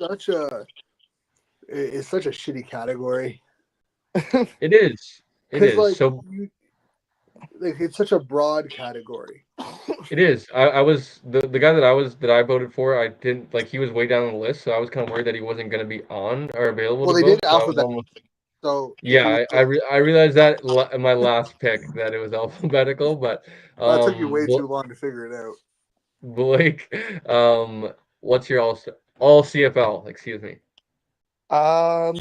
such a shitty category It is. It because is. So it's such a broad category. it is. I was the guy that I voted for. I didn't like he was way down on the list, so I was kind of worried that he wasn't going to be on or available Well, to they did vote. So I was alphabet, almost so if you yeah. I realized that in my last pick that it was alphabetical, but that took you way Bl- too long to figure it out. Blake, what's your all CFL? Excuse me. Um,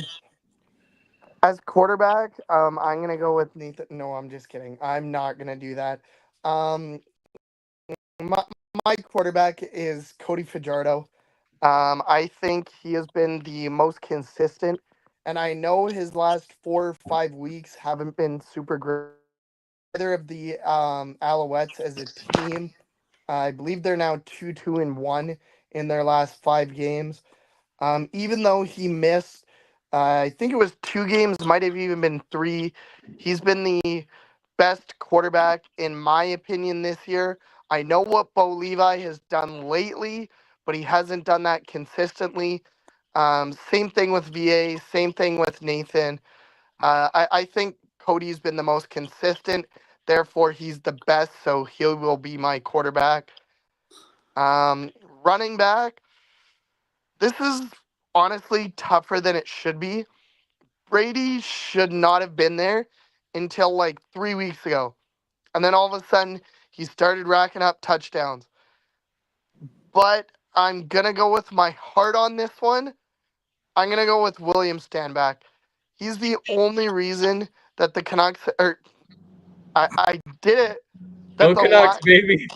as quarterback, I'm gonna go with Nathan. No, I'm just kidding. I'm not gonna do that. Um, my my quarterback is Cody Fajardo. I think he has been the most consistent, and I know his last 4 or 5 weeks haven't been super great. Either of the Alouettes as a team, I believe they're now 2-2-1 in their last 5 games. Even though he missed, I think it was 2 games, might have even been 3. He's been the best quarterback, in my opinion, this year. I know what Bo Levi has done lately, but he hasn't done that consistently. Same thing with VA, same thing with Nathan. I think Cody's been the most consistent, therefore, he's the best, so he will be my quarterback. Um, Running back, this is honestly tougher than it should be. Brady should not have been there until like 3 weeks ago. And then all of a sudden, he started racking up touchdowns. But I'm going to go with my heart on this one. I'm going to go with William Stanback. He's the only reason that the Canucks, or I did it, that Go Canucks, baby.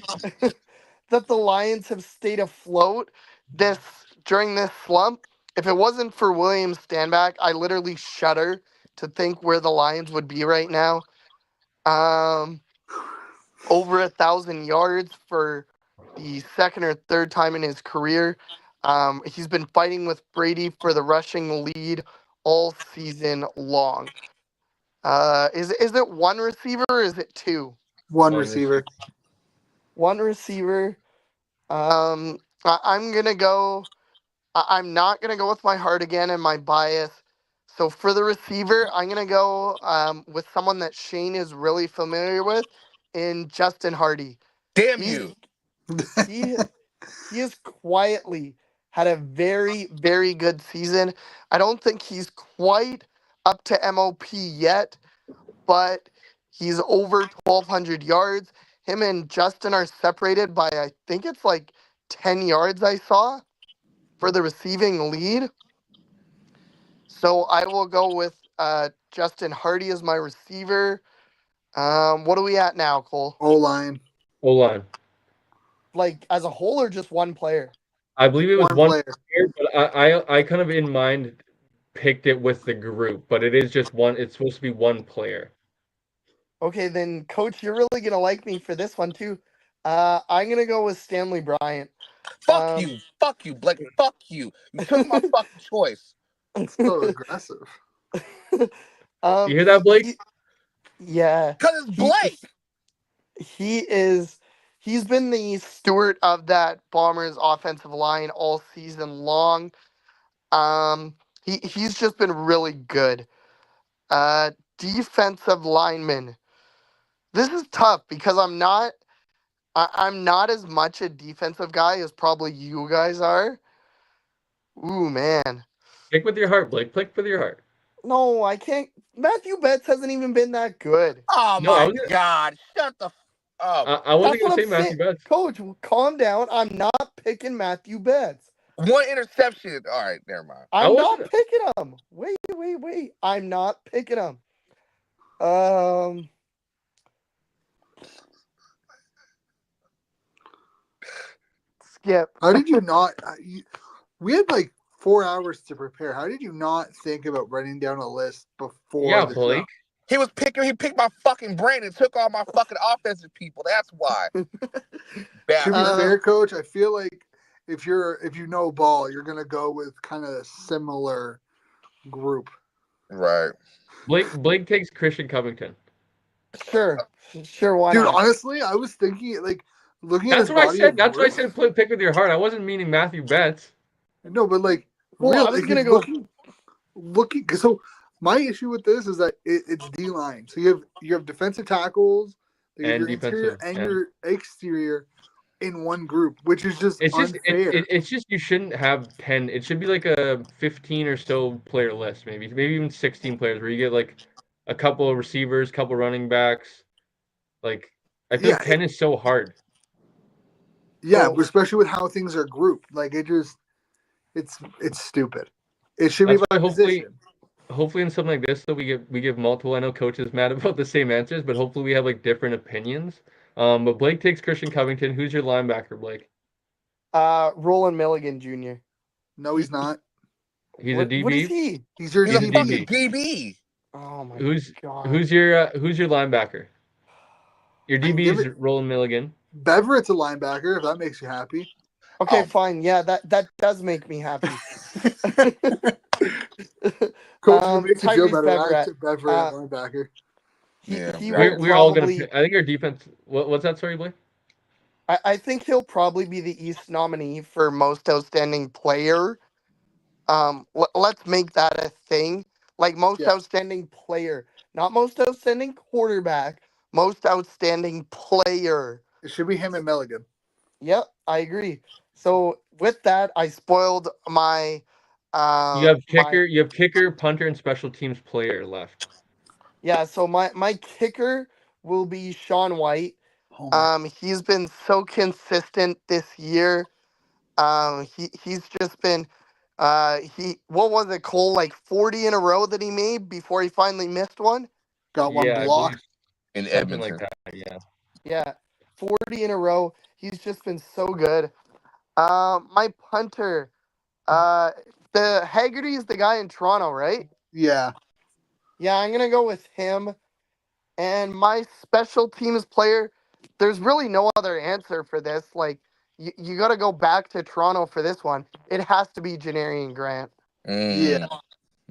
that the Lions have stayed afloat this during this slump. If it wasn't for William Stanback, I literally shudder to think where the Lions would be right now. Over 1,000 yards for the second or third time in his career. He's been fighting with Brady for the rushing lead all season long. Is it one receiver or is it two? One One receiver. receiver. One receiver. I'm gonna go. I'm not gonna go with my heart again and my bias. So for the receiver, I'm gonna go with someone that Shane is really familiar with, in Justin Hardy. Damn He you. he he has quietly had a very, very good season. I don't think he's quite up to MOP yet, but he's over 1,200 yards. Him and Justin are separated by, I think it's like 10 yards, I saw, for the receiving lead. So I will go with Justin Hardy as my receiver. What are we at now, Cole? O-line. O-line. Like as a whole or just one player? I believe it was One one player. player, but I kind of in mind picked it with the group, but it is just one. It's supposed to be one player. Okay, then, Coach, you're really gonna like me for this one too. I'm gonna go with Stanley Bryant. Fuck you. Fuck you, Blake. Fuck you. You took my fucking choice. So aggressive. You hear that, Blake? Yeah, Cause it's Blake. he is. He's been the steward of that Bombers offensive line all season long. He's just been really good. Defensive lineman. This is tough because I'm not as much a defensive guy as probably you guys are. Ooh, man. Pick with your heart, Blake. Pick with your heart. No, I can't. Matthew Betts hasn't even been that good. Oh No, my god. Shut the up. I wasn't That's what gonna I'm say Matthew saying. Betts. Coach, calm down. I'm not picking Matthew Betts. One interception. All right, never mind. I I'm not wasn't. picking him. Wait. I'm not picking him. Um, Skip. How did you not? We had like 4 hours to prepare. How did you not think about writing down a list before Yeah, the Blake. show? He picked my fucking brain and took all my fucking offensive people. That's why. To Bad. be Uh, fair, Coach, I feel like if you know ball, you're gonna go with kind of a similar group. Right. Blake takes Christian Covington. sure. Why Dude, not? honestly, I was thinking like looking at That's his what I body said. of That's what I work. said. Pick with your heart. I wasn't meaning Matthew Betts. No, but like Well, real, I was like gonna it's go. looking. So my issue with this is that it's D line. So you have defensive tackles, you have And your interior defensive and end. your exterior in one group, which is just unfair. It's just you shouldn't have 10. It should be like a 15 or so player list, maybe even 16 players, where you get like a couple of receivers, couple running backs. Like I feel Yeah, like 10 is so hard. yeah, So especially with how things are grouped. Like it's stupid. It should be That's by why position. hopefully in something like this, though, we give multiple. I know coaches mad about the same answers, but hopefully we have like different opinions. But Blake takes Christian Covington. Who's your linebacker, Blake? Roland Milligan Jr. No, He, he's not. He's a what is DB. he? He's your He's a He's a fucking DB. DB. DB. Oh my Who's god. who's your linebacker? Your DB Give is it Roland Milligan. Beverett's a linebacker. If that makes you happy. Okay, Oh, fine. Yeah, that does make me happy. Coach, if it makes you feel Tyrese better, I Beverett. took Beverett at Uh, linebacker. yeah. he will We're all gonna probably. pick. I think our defense. What's that? Sorry, Blake. I think he'll probably be the East nominee for most outstanding player. Let's make that a thing. Like most Yeah, outstanding player, not most outstanding quarterback. Most outstanding player. it should be him and Milligan. Yep, I agree. So with that, I spoiled my my You have kicker, punter, and special teams player left. yeah. So my kicker will be Sean White. Oh my! He's been so consistent this year. He's just been he what was it, Cole, like 40 in a row that he made before he finally missed one? Got one Yeah, I block. believe In something like Edmonton. that. Yeah. Yeah, 40 in a row. He's just been so good. My punter, uh the Haggerty is the guy in Toronto, right? Yeah, Yeah, I'm gonna go with him. And my special teams player, there's really no other answer for this. Like you got to go back to Toronto for this one. It has to be Janarian Grant. Yeah.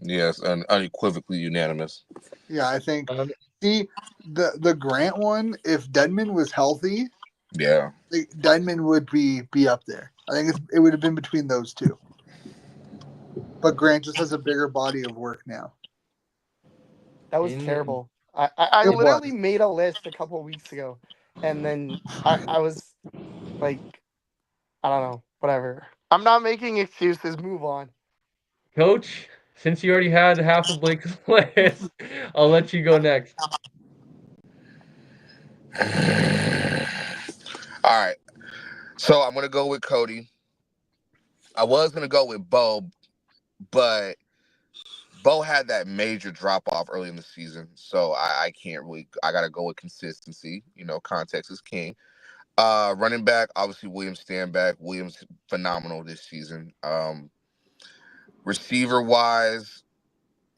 Yes, unequivocally unanimous. Yeah, I think. Um, See, the Grant one, if Dedmon was healthy, Yeah. Dedmon would be up there. I think it would have been between those two. But Grant just has a bigger body of work now. That was in terrible. I It was. literally made a list a couple of weeks ago, and then I was like, I don't know, whatever. I'm not making excuses. Move on. Coach, since you already had half of Blake's list, I'll let you go next. All right. So I'm gonna go with Cody. I was gonna go with Bo, but Bo had that major drop off early in the season, so I can't really. I gotta go with consistency. Context is king. Running back, obviously Williams Stanback. Williams phenomenal this season. Receiver wise,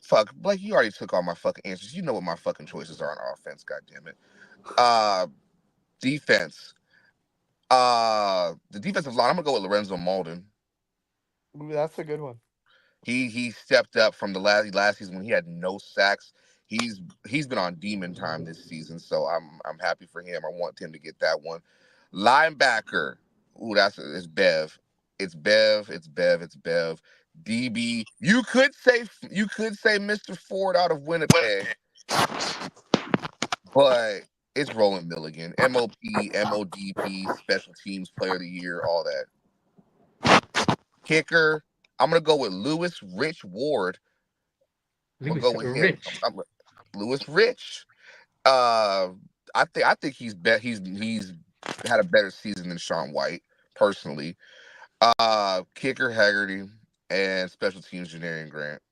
fuck Blake, you already took all my fucking answers. You know what my fucking choices are on offense. God damn it. Defense. The defensive line. I'm gonna go with Lorenzo Malden. Ooh, that's a good one. He stepped up from the last season when he had no sacks. He's been on demon time this season, so I'm happy for him. I want him to get that one. Linebacker. Ooh, it's Bev. It's Bev. It's Bev. It's Bev. DB. You could say Mr. Ford out of Winnipeg, but it's Roland Milligan. MOP, MODP, Special Teams Player of the Year, all that. Kicker. I'm gonna go with Lewis Rich Ward. I'm gonna go Lewis with him. Rich. Lewis Rich. I think he's had a better season than Sean White personally. Kicker Haggerty and special teams Janarian Grant.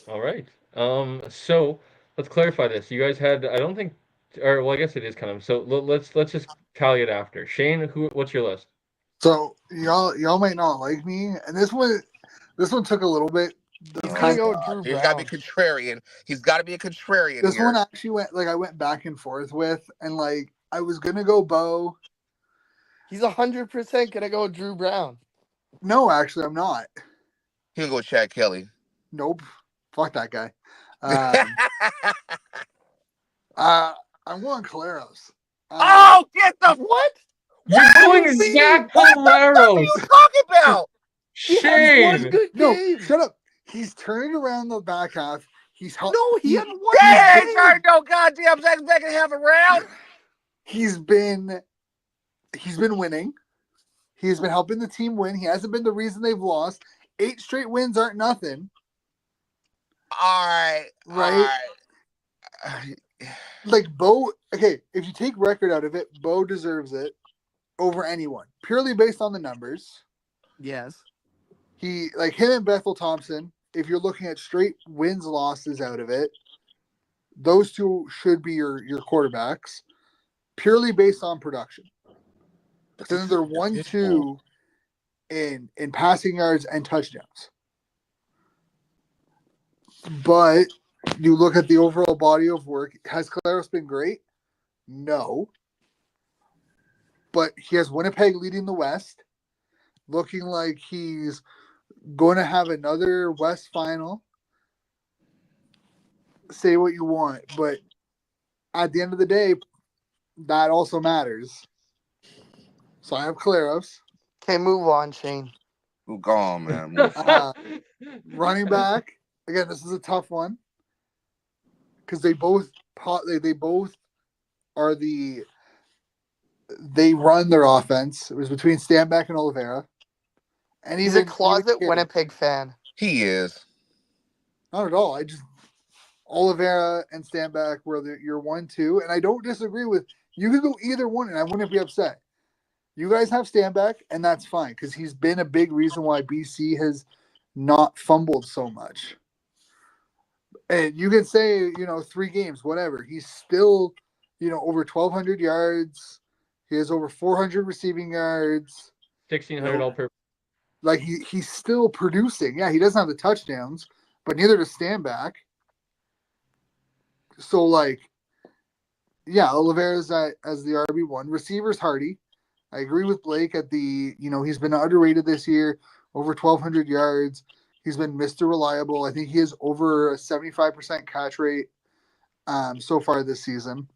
All right. So let's clarify this. You guys had, I don't think, or well, I guess it is kind of. So let's just tally it after. Shane, what's your list? So y'all might not like me, and this one took a little bit. He's Oh, gonna Kind go of, Drew he's got to be Brown. contrarian. He's got to be a contrarian this here. one actually I went back and forth with, and I was gonna go Bo. He's 100% gonna go Drew Brown. No, actually, I'm not. He'll go Chad Kelly. Nope, fuck that guy. I'm going Caleros. Oh, get the What? You're What do going you mean? Zach what the fuck are you Caleros. talking about? He had one Shane. good No, game. shut up. He's turning around the back half. He's No, he had one They good ain't trying game. no goddamn second half around. He's been winning. He's been helping the team win. He hasn't been the reason they've lost. 8 straight wins aren't nothing. All right. Right? All right. Bo, okay, if you take record out of it, Bo deserves it over anyone, purely based on the numbers. Yes. He, him and Bethel Thompson, if you're looking at straight wins, losses out of it, those two should be your quarterbacks, purely based on production. But then they're 1-2 in passing yards and touchdowns. But you look at the overall body of work. Has Caleros been great? No. But he has Winnipeg leading the West, looking like he's going to have another West final. Say what you want, but at the end of the day, that also matters. So I have Caleros. Okay, move on, Shane. Go on, man. Move. Running back. Again, this is a tough one because they both are they run their offense. It was between Stanback and Oliveira. And He's a closet Winnipeg fan. He is. Not at all. Oliveira and Stanback were your 1-2, and I don't disagree with you. Could go either one, and I wouldn't be upset. You guys have Stanback, and that's fine because he's been a big reason why BC has not fumbled so much. And you can say 3 games, whatever. He's still over 1,200 yards. He has over 400 receiving yards. 1,600 all purpose. He's still producing. Yeah, he doesn't have the touchdowns, but neither does Stanback. So Oliveira's as the RB1. Receivers Hardy. I agree with Blake at he's been underrated this year, over 1,200 yards. He's been Mr. Reliable. I think he has over a 75% catch rate so far this season.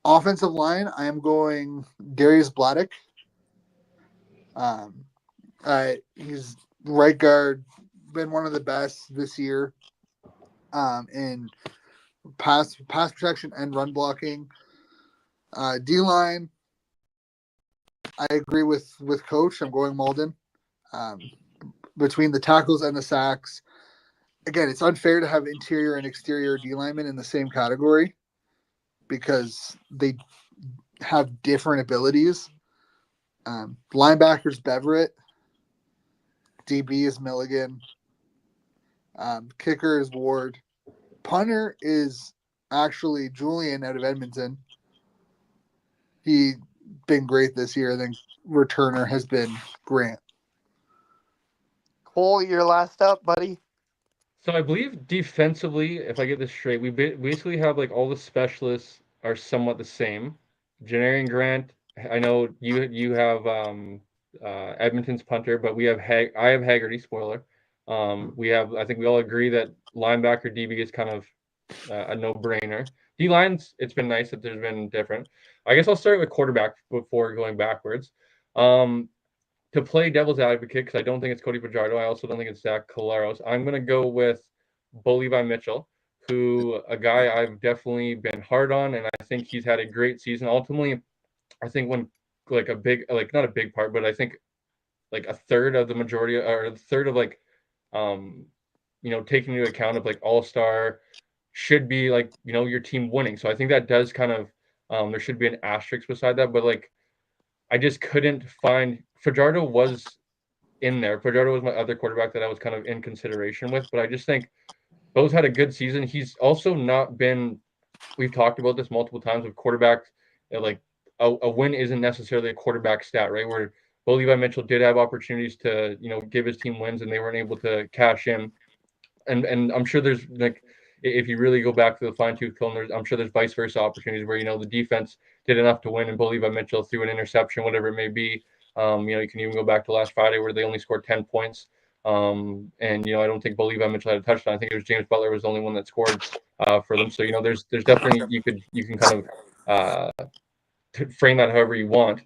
Offensive line, I am going Darius Bladdock. He's right guard, been one of the best this year in pass protection and run blocking. D line, I agree with Coach. I'm going Malden. Between the tackles and the sacks, again, it's unfair to have interior and exterior D linemen in the same category because they have different abilities. Linebackers, Beverett. DB is Milligan. Kicker is Ward. Punter is actually Julian out of Edmonton. He's been great this year. I think returner has been Grant. Cole, you're last up, buddy. So I believe defensively, if I get this straight, we basically have like all the specialists are somewhat the same. Janarian Grant, I know you have Edmonton's punter, but we have I have Haggerty. Spoiler. We have, I think we all agree that linebacker DB is kind of a no-brainer. D lines, it's been nice that there's been different. I guess I'll start with quarterback before going backwards. To play devil's advocate, because I don't think it's Cody Fajardo. I also don't think it's Zach Collaros. I'm going to go with Bo Levi Mitchell, a guy I've definitely been hard on, and I think he's had a great season. Ultimately, I think when not a big part, but I think like a third of the majority, or a third of taking into account of like all-star should be like, your team winning. So I think that does kind of, there should be an asterisk beside that, but like, I just couldn't find Fajardo was in there. Fajardo was my other quarterback that I was kind of in consideration with, but I just think Bo's had a good season. He's also not been. We've talked about this multiple times with quarterbacks. Like a win isn't necessarily a quarterback stat, right? Where Bo Levi Mitchell did have opportunities to give his team wins, and they weren't able to cash in. And I'm sure there's like, if you really go back to the fine tooth comb, I'm sure there's vice versa opportunities where the defense did enough to win, and Bo Levi Mitchell threw an interception, whatever it may be. You can even go back to last Friday where they only scored 10 points. And I don't think Bo Levi Mitchell had a touchdown. I think it was James Butler was the only one that scored for them. So there's definitely you can kind of frame that however you want.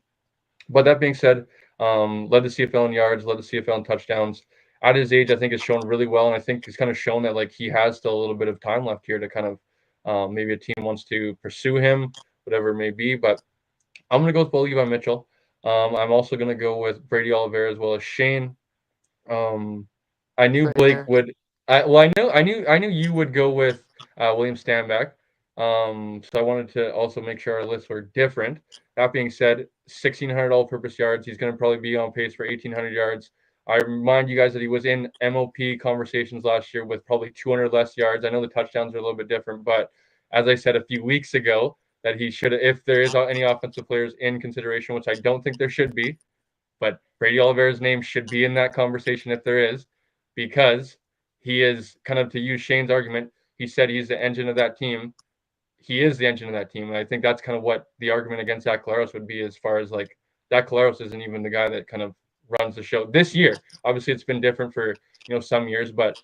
But that being said, led the CFL in yards, led the CFL in touchdowns. At his age, I think has shown really well, and I think he's kind of shown that like he has still a little bit of time left here to kind of maybe a team wants to pursue him, whatever it may be. But I'm going to go with Bo Levi Mitchell. I'm also going to go with Brady Oliveira as well as Shane. I knew Blake would. I knew you would go with William Stanback. So I wanted to also make sure our lists were different. That being said, 1,600 all-purpose yards. He's going to probably be on pace for 1,800 yards. I remind you guys that he was in MOP conversations last year with probably 200 less yards. I know the touchdowns are a little bit different, but as I said a few weeks ago, that he should, if there is any offensive players in consideration, which I don't think there should be, but Brady Oliveira's name should be in that conversation if there is, because he is kind of, to use Shane's argument, he said he's the engine of that team. He is the engine of that team. And I think that's kind of what the argument against Zach Collaros would be, as far as like Zach Collaros isn't even the guy that kind of runs the show this year. Obviously, it's been different for some years, but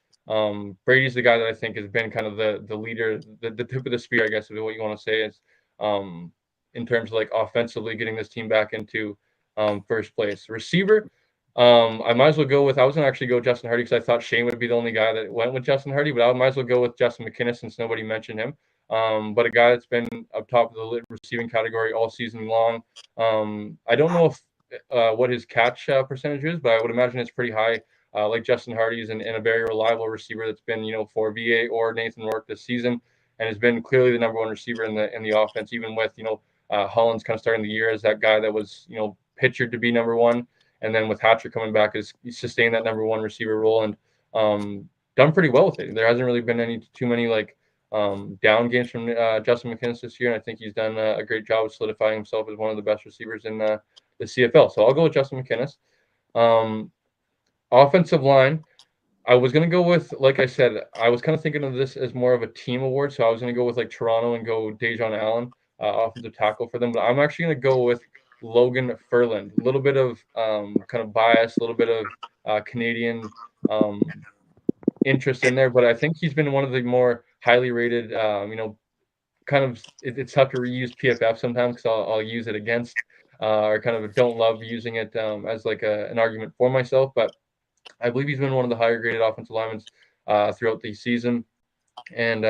Brady's the guy that I think has been kind of the leader, the tip of the spear, I guess, is what you want to say, is in terms of like offensively getting this team back into first place. Receiver, I might as well go with. I was gonna actually go Justin Hardy because I thought Shane would be the only guy that went with Justin Hardy, but I might as well go with Justin McInnis since nobody mentioned him. But a guy that's been up top of the receiving category all season long. I don't know if what his catch percentage is, but I would imagine it's pretty high. Like Justin Hardy's and a very reliable receiver that's been for VA or Nathan Rourke this season, and has been clearly the number one receiver in the offense, even with Holland's kind of starting the year as that guy that was pictured to be number one. And then with Hatcher coming back, he sustained that number one receiver role and done pretty well with it. There hasn't really been too many down games from Justin McInnis this year, and I think he's done a great job of solidifying himself as one of the best receivers in the CFL. So I'll go with Justin McInnis. Offensive line, I was going to go with, like I said, I was kind of thinking of this as more of a team award, so I was going to go with like Toronto and go Dejon Allen, offensive tackle for them. But I'm actually going to go with Logan Furland. A little bit of kind of bias, a little bit of Canadian interest in there, but I think he's been one of the more highly rated. Kind of it's tough to reuse PFF sometimes because I'll use it against or kind of don't love using it as like an argument for myself. But I believe he's been one of the higher graded offensive linemen throughout the season, and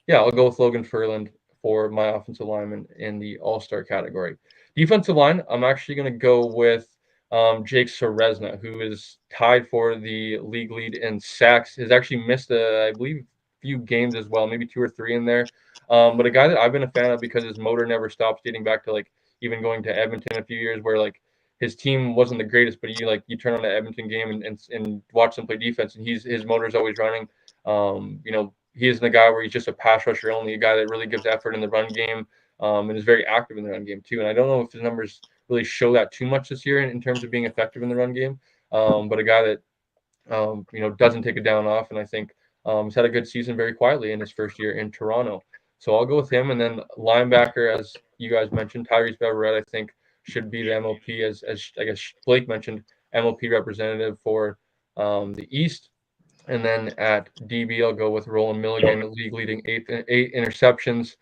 yeah, I'll go with Logan Furland for my offensive lineman in the All-Star category. Defensive line, I'm actually going to go with Jake Serezna, who is tied for the league lead in sacks. Has actually missed, I believe, few games as well, maybe 2 or 3 in there. But a guy that I've been a fan of because his motor never stops, dating back to like even going to Edmonton a few years, where like his team wasn't the greatest, but you turn on the Edmonton game and watch them play defense, and his motor is always running. He isn't a guy where he's just a pass rusher only, a guy that really gives effort in the run game and is very active in the run game too. And I don't know if his numbers really show that too much this year in terms of being effective in the run game, but a guy that doesn't take it down off, and I think has had a good season very quietly in his first year in Toronto. So I'll go with him, and then linebacker, as you guys mentioned, Tyrese Beverett, I think should be the MLP as I guess Blake mentioned, MLP representative for the East. And then at DB, I'll go with Roland Milligan, league leading eight interceptions.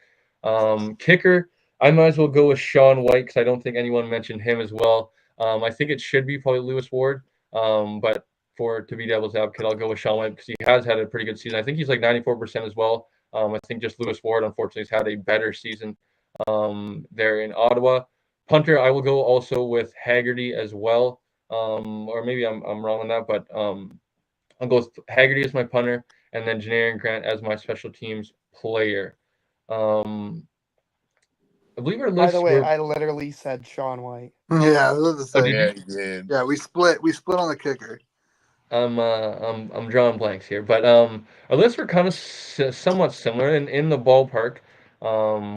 Kicker, I might as well go with Sean White because I don't think anyone mentioned him as well. I think it should be probably Lewis Ward, but to be devil's advocate, I'll go with Sean White because he has had a pretty good season. I think he's like 94% as well. I think just Lewis Ward, unfortunately, has had a better season there in Ottawa. Punter, I will go also with Haggerty as well, or maybe I'm wrong on that, but I'll go with Haggerty as my punter, and then Janarian Grant as my special teams player. Um, I believe our By the lists way, were. I literally said Sean White. Yeah, I was about to Oh, say. did Yeah, you? he did. Yeah, we split on the kicker. I'm drawing blanks here, but our lists were kind of somewhat similar in the ballpark,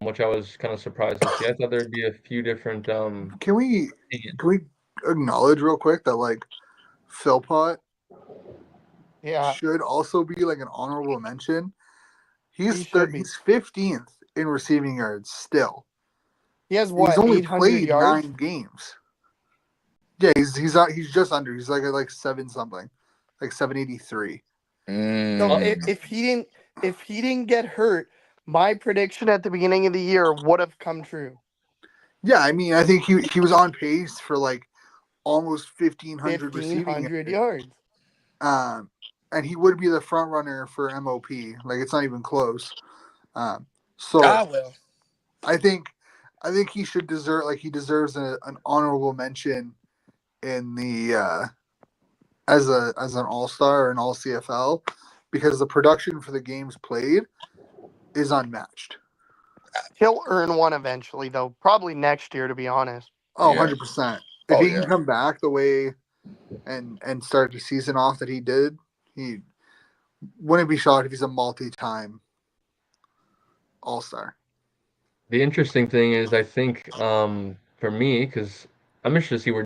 which I was kind of surprised to see. I thought there'd be a few different Can we opinions. acknowledge real quick that like Philpott Yeah, should also be like an honorable mention? he He's should be. he's 15th in receiving yards still. He has He's what, only 800 played yards? 9 games. Yeah, he's just under. He's like at like 7 something, like 783. So Mm. if he didn't get hurt, my prediction at the beginning of the year would have come true. Yeah, I mean, I think he was on pace for like almost 1,500 receiving 1,500 yards. yards. And he would be the front runner for MOP. Like it's not even close. So Well. I think he should deserves an honorable mention in the as an all-star or an all CFL because the production for the games played is unmatched. He'll earn one eventually, though. Probably next year, to be honest. Oh, Yeah. 100%. If Oh, he yeah. can come back the way and start the season off that he did, he wouldn't be shocked if he's a multi-time all-star. The interesting thing is, I think for me, because I'm interested to see where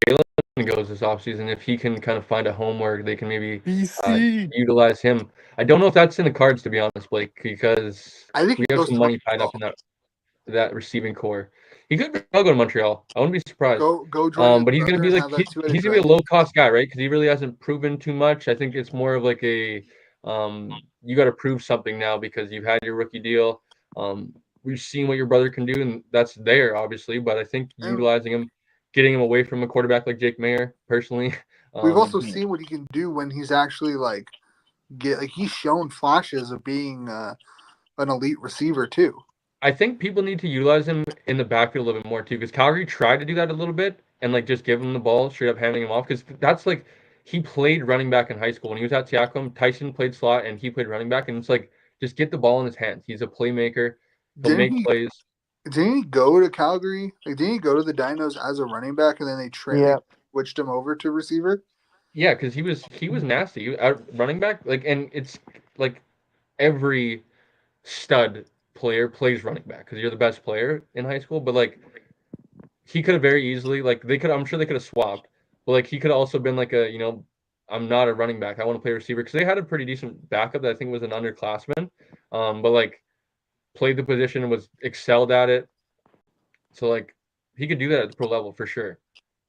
Jalen goes this offseason, if he can kind of find a home where they can maybe BC. utilize him. I don't know if that's in the cards, to be honest, Blake, because I think we he have goes some to money tied Montreal. up in that receiving core. He could go to Montreal. I wouldn't be surprised. Go join his But he's brother gonna be and like have that two-headed he's gonna be a dragon. low cost guy, right? Because he really hasn't proven too much. I think it's more of like a you got to prove something now because you've had your rookie deal. We've seen what your brother can do, and that's there obviously. But I think And utilizing him, getting him away from a quarterback like Jake Mayer, personally. we've also Hmm. seen what he can do when he's actually he's shown flashes of being an elite receiver too. I think people need to utilize him in the backfield a little bit more too, because Calgary tried to do that a little bit and like just give him the ball, straight up handing him off. Because that's like he played running back in high school when he was at Siakam. Tyson played slot and he played running back, and it's like just get the ball in his hands. He's a playmaker. He'll Didn't make he? plays. Didn't he go to Calgary? Like, didn't he go to the Dinos as a running back and then they Yeah. switched him over to receiver? Yeah, because he was nasty at running back. Like, and it's like every stud player plays running back because you're the best player in high school. But like he could have very easily I'm sure they could have swapped, but like he could have also been like I'm not a running back, I want to play receiver, because they had a pretty decent backup that I think was an underclassman, but like played the position and was excelled at it. So like he could do that at the pro level for sure.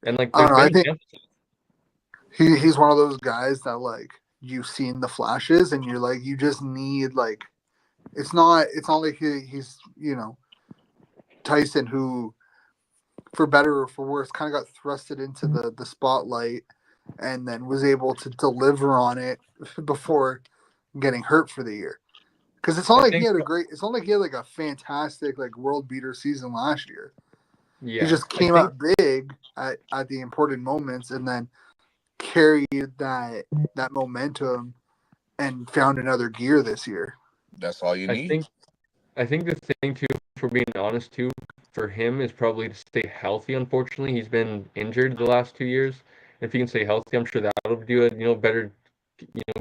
And like I there's don't know. I been think chances. he's one of those guys that like you've seen the flashes and you're like you just need like it's not like he's Tyson who for better or for worse kind of got thrusted into the spotlight and then was able to deliver on it before getting hurt for the year. Because it's not I like he think had it's not like he had like a fantastic like world beater season last year. He yeah, just I came think out big at the important moments and then carried that momentum and found another gear this year. That's all you I need. think I think the thing too, for being honest too, for him is probably to stay healthy. Unfortunately, he's been injured the last 2 years. If he can stay healthy, I'm sure that'll do it. Better,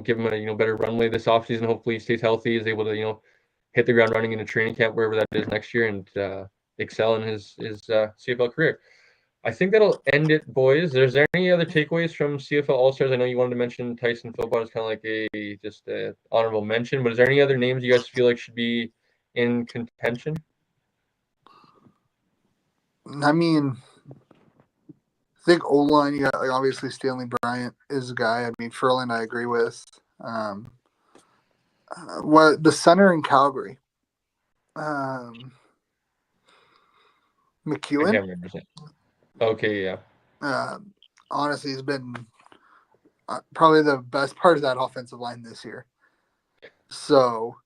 give him a better runway this offseason. Hopefully, he stays healthy, is able to hit the ground running in a training camp wherever that is next year, and excel in his CFL career. I think that'll end it, boys. Is there any other takeaways from CFL All Stars? I know you wanted to mention Tyson Philpott as kind of like just a honorable mention, but is there any other names you guys feel like should be in contention? I mean, I think O line, you got like obviously Stanley Bryant is a guy. I mean, Furlan, I agree with. What the center in Calgary, I McEwen. can't remember. Okay, yeah. Uh, Honestly, has been probably the best part of that offensive line this year. So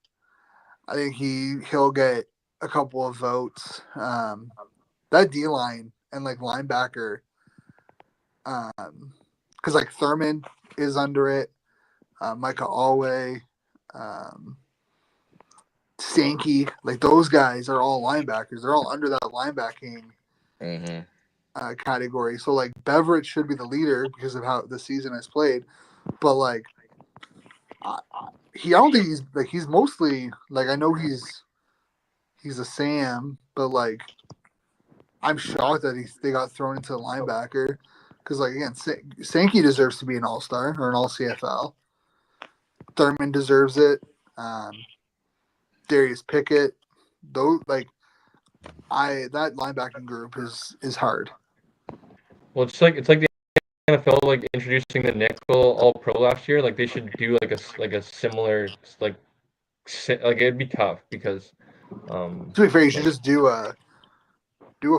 I think he'll get a couple of votes. That D line and like linebacker, because like Thurman is under it, Micah Alway, um, Sankey, like those guys are all linebackers. They're all under that linebacking Mm-hmm. category. So like Beveridge should be the leader because of how the season has played, but like I don't think he's mostly like I know he's a Sam, but like I'm shocked that they got thrown into the linebacker because like again Sankey deserves to be an All Star or an All CFL. Thurman deserves it. Darius Pickett, those like that linebacking group is hard. Well, it's like the NFL like introducing the nickel All Pro last year. Like they should do like a similar like it'd be tough because To be fair, you should like just do a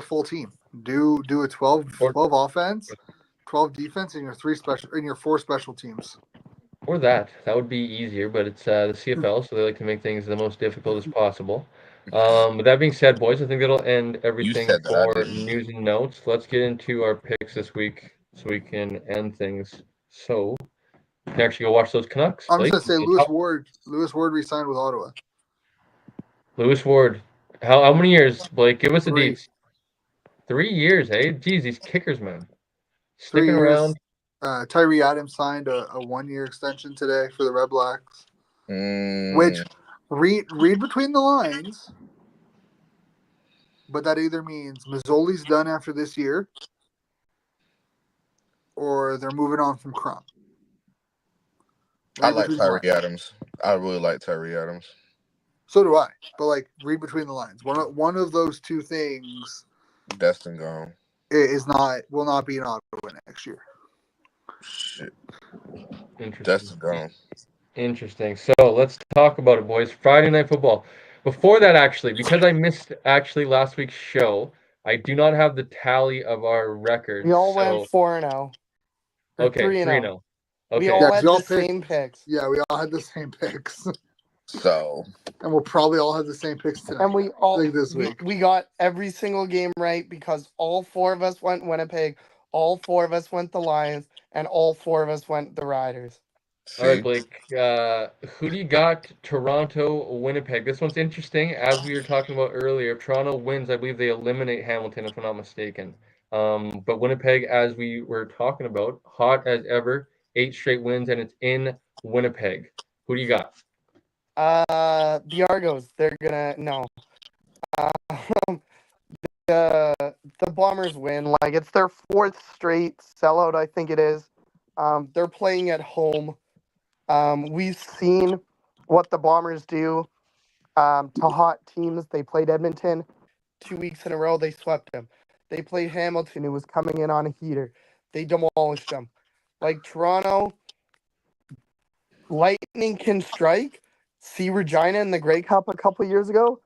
full team. Do a 12 or 12 offense, 12 defense, and your four special teams. or that would be easier, but it's the CFL, so they like to make things the most difficult as possible. With that being said, boys, I think that'll end You everything said that, I for didn't. news and notes. Let's get into our picks this week so we can end things. So you can actually go watch those Canucks, I'm just Blake. gonna say Lewis Ward re-signed with Ottawa. Lewis Ward. How many years, Blake? Give us the 3 deets. 3 years, hey? Geez, these kickers, man. three Sticking years. around. Tyree Adams signed a 1 year extension today for the Red Blacks. Which Mm, read between the lines, but that either means Mazzoli's done after this year, or they're moving on from Crump. I Read like between the Tyree lines. Adams. I really like Tyree Adams. So do I. But like, read between the lines. One of those two things Destin gone. will not be in Ottawa next year. Shit. Interesting. Destin gone. Interesting. So let's talk about it, boys. Friday Night Football. Before that, actually, because I missed actually last week's show, I do not have the tally of our We records. all went So 4-0 or okay, 3-0. 3-0. We Okay. all Yeah, because had the same picks. Yeah, we all had the same picks, So and we'll probably all have the same picks tonight. And we all like this week. we got every single game right because all four of us went Winnipeg, all four of us went the Lions, and all four of us went the Riders. All right, see, Blake. Who do you got? Toronto, Winnipeg. This one's interesting. As we were talking about earlier, if Toronto wins, I believe they eliminate Hamilton, if I'm not mistaken. But Winnipeg, as we were talking about, hot as ever, 8 straight wins, and it's in Winnipeg. Who do you got? The Argos, they're gonna no. Um, the Bombers win. Like it's their fourth straight sellout, I think it is. They're playing at home. We've seen what the Bombers do to hot teams. They played Edmonton 2 weeks in a row. They swept them. They played Hamilton, who was coming in on a heater. They demolished them. Like Toronto, lightning can strike. See Regina in the Grey Cup a couple years ago,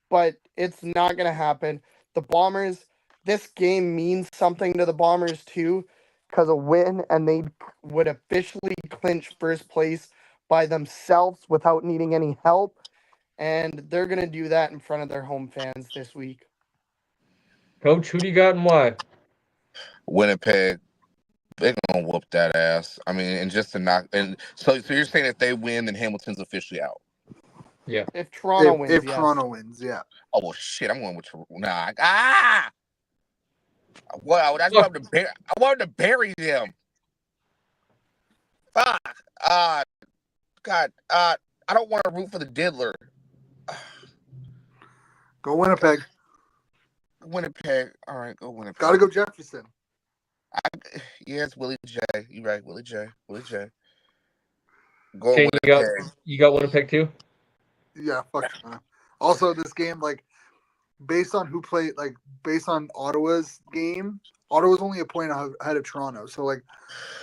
but it's not going to happen. The Bombers, this game means something to the Bombers too, because a win and they would officially clinch first place by themselves without needing any help. And they're going to do that in front of their home fans this week. Coach, who do you got and why? Winnipeg, they're gonna whoop that ass. I mean, and just to knock, and so you're saying if they win, then Hamilton's officially out. Yeah. If Toronto wins, if yes. Toronto wins, yeah. Oh well, shit, I'm going with nah. Well, that's what I wanted to bury them. Fuck. God. I don't want to root for the diddler. Go Winnipeg. Winnipeg. All right, go Winnipeg. Gotta go Jefferson. Yes, Willie J. You're right, Willie J. Go Shane, Winnipeg. you got Winnipeg too? Yeah, fuck Toronto. Also, this game, like, based on who played, like, based on Ottawa's game, Ottawa's only a point ahead of Toronto. So, like,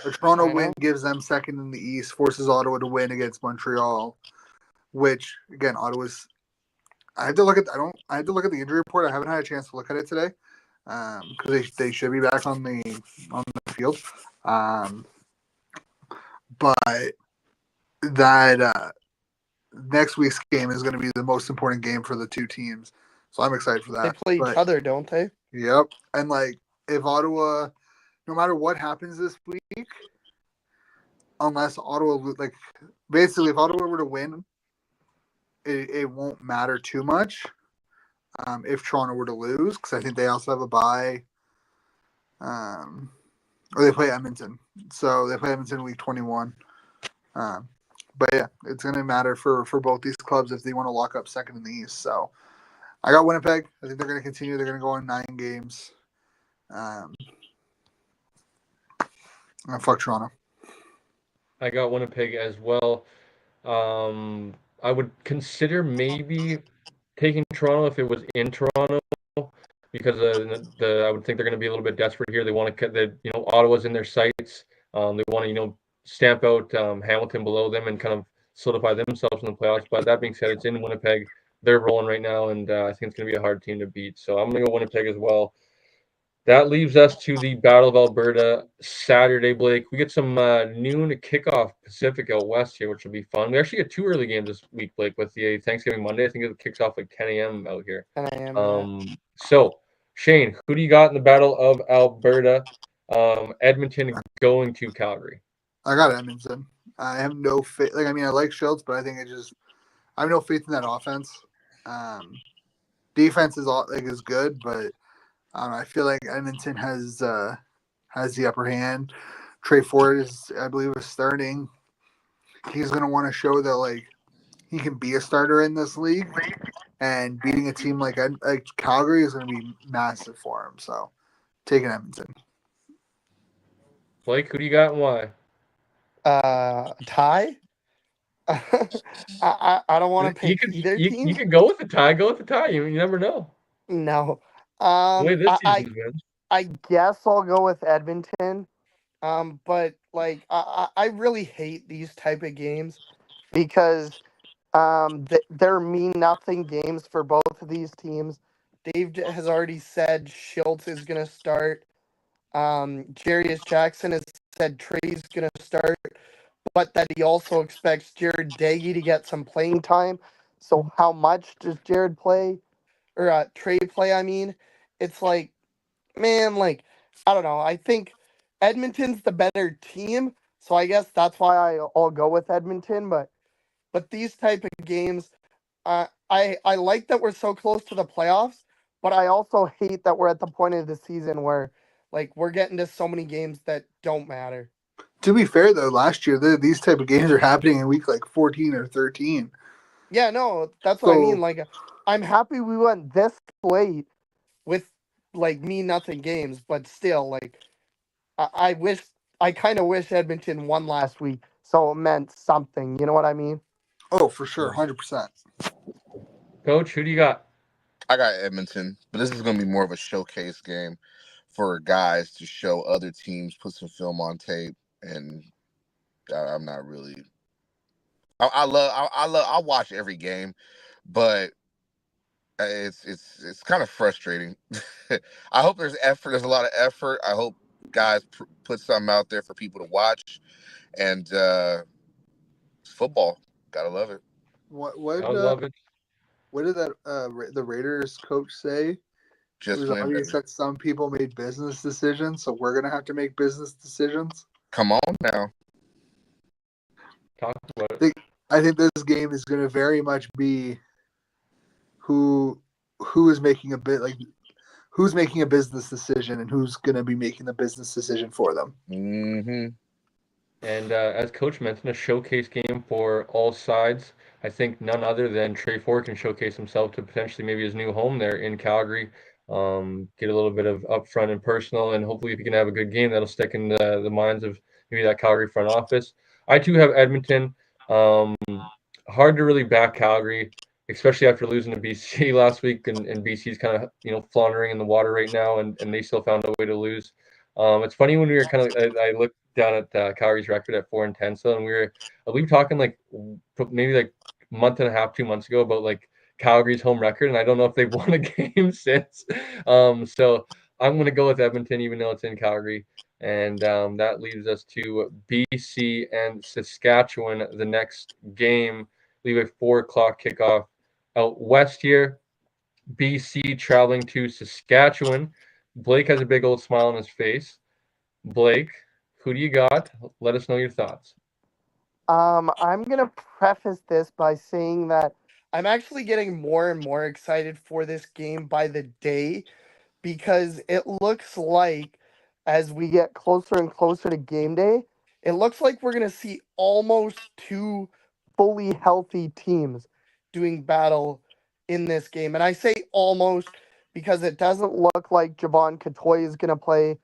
a Toronto win gives them second in the East, forces Ottawa to win against Montreal, which, again, Ottawa's. I had to look at the injury report. I haven't had a chance to look at it today because they should be back on the field. But that next week's game is going to be the most important game for the two teams. So I'm excited for that. They play each other, don't they? Yep. And, like, if Ottawa, no matter what happens this week, unless Ottawa, like, basically if Ottawa were to win, it won't matter too much if Toronto were to lose, because I think they also have a bye. Or they play Edmonton. So they play Edmonton week 21. But yeah, it's going to matter for both these clubs if they want to lock up second in the East. So I got Winnipeg. I think they're going to continue. They're going to go on 9 games. And fuck Toronto. I got Winnipeg as well. I would consider maybe taking Toronto if it was in Toronto, because I would think they're going to be a little bit desperate here. They want to, Ottawa's in their sights. They want to, stamp out Hamilton below them and kind of solidify themselves in the playoffs. But that being said, it's in Winnipeg. They're rolling right now, and I think it's going to be a hard team to beat. So I'm going to go Winnipeg as well. That leaves us to the Battle of Alberta Saturday, Blake. We get some noon kickoff Pacific out west here, which will be fun. We actually get 2 early games this week, Blake, with the Thanksgiving Monday. I think it kicks off like 10 a.m. out here. 10 a.m. So, Shane, who do you got in the Battle of Alberta? Edmonton going to Calgary. I got Edmonton. I have no faith. Like, I mean, I like Schultz, but I think I have no faith in that offense. Defense is good, but I feel like Edmonton has the upper hand. Trey Ford I believe, is starting. He's going to want to show that, like, he can be a starter in this league, and beating a team like Calgary is going to be massive for him. So, taking Edmonton. Blake, who do you got and why? Tie. I don't want to pick either team. You could go with the tie. Go with the tie. You never know. No. The way this season's been. I guess I'll go with Edmonton. But, like, I really hate these type of games because they're mean nothing games for both of these teams. Dave has already said Schultz is gonna start. Jarius Jackson has said Trey's gonna start, but that he also expects Jared Daggy to get some playing time. So how much does Jared play? Or Trey play, I mean? It's like, man, like, I don't know. I think Edmonton's the better team, so I guess that's why I'll go with Edmonton. But these type of games, I like that we're so close to the playoffs, but I also hate that we're at the point of the season where, like, we're getting to so many games that don't matter. To be fair, though, last year these type of games are happening in week like 14 or 13. Yeah, no, that's what I mean. Like, I'm happy we went this late with, like, nothing games, but still, like, I kind of wish Edmonton won last week, so it meant something. You know what I mean? Oh, for sure, 100%. Coach, who do you got? I got Edmonton, but this is going to be more of a showcase game for guys to show other teams, put some film on tape, and I'm not really. I watch every game, but it's kind of frustrating. I hope there's effort. There's a lot of effort. I hope guys put something out there for people to watch, and it's football. Gotta love it. I love it. What did that the Raiders coach say? It Just was win. obvious that some people made business decisions, so we're gonna have to make business decisions. Come on now. Talk about it. I think this game is gonna very much be who is making a bit like who's making a business decision and who's gonna be making the business decision for them. Mm-hmm. And as Coach mentioned, a showcase game for all sides. I think none other than Trey Ford can showcase himself to potentially maybe his new home there in Calgary. Get a little bit of upfront and personal, and hopefully, if he can have a good game, that'll stick in the minds of maybe that Calgary front office. I too have Edmonton. Um, Hard to really back Calgary, especially after losing to BC last week, and BC's kind of floundering in the water right now, and they still found a way to lose. It's funny when we were I looked down at Calgary's record at 4-10, so and we were talking like maybe like a month and a half, 2 months ago about like Calgary's home record, and I don't know if they've won a game since. So I'm going to go with Edmonton, even though it's in Calgary, and that leaves us to BC and Saskatchewan. The next game, leave a 4 o'clock kickoff out west here. BC traveling to Saskatchewan. Blake has a big old smile on his face. Blake, who do you got? Let us know your thoughts. I'm gonna preface this by saying that I'm actually getting more and more excited for this game by the day because it looks like as we get closer and closer to game day, it looks like we're going to see almost two fully healthy teams doing battle in this game. And I say almost because it doesn't look like Javon Katoy is going to play.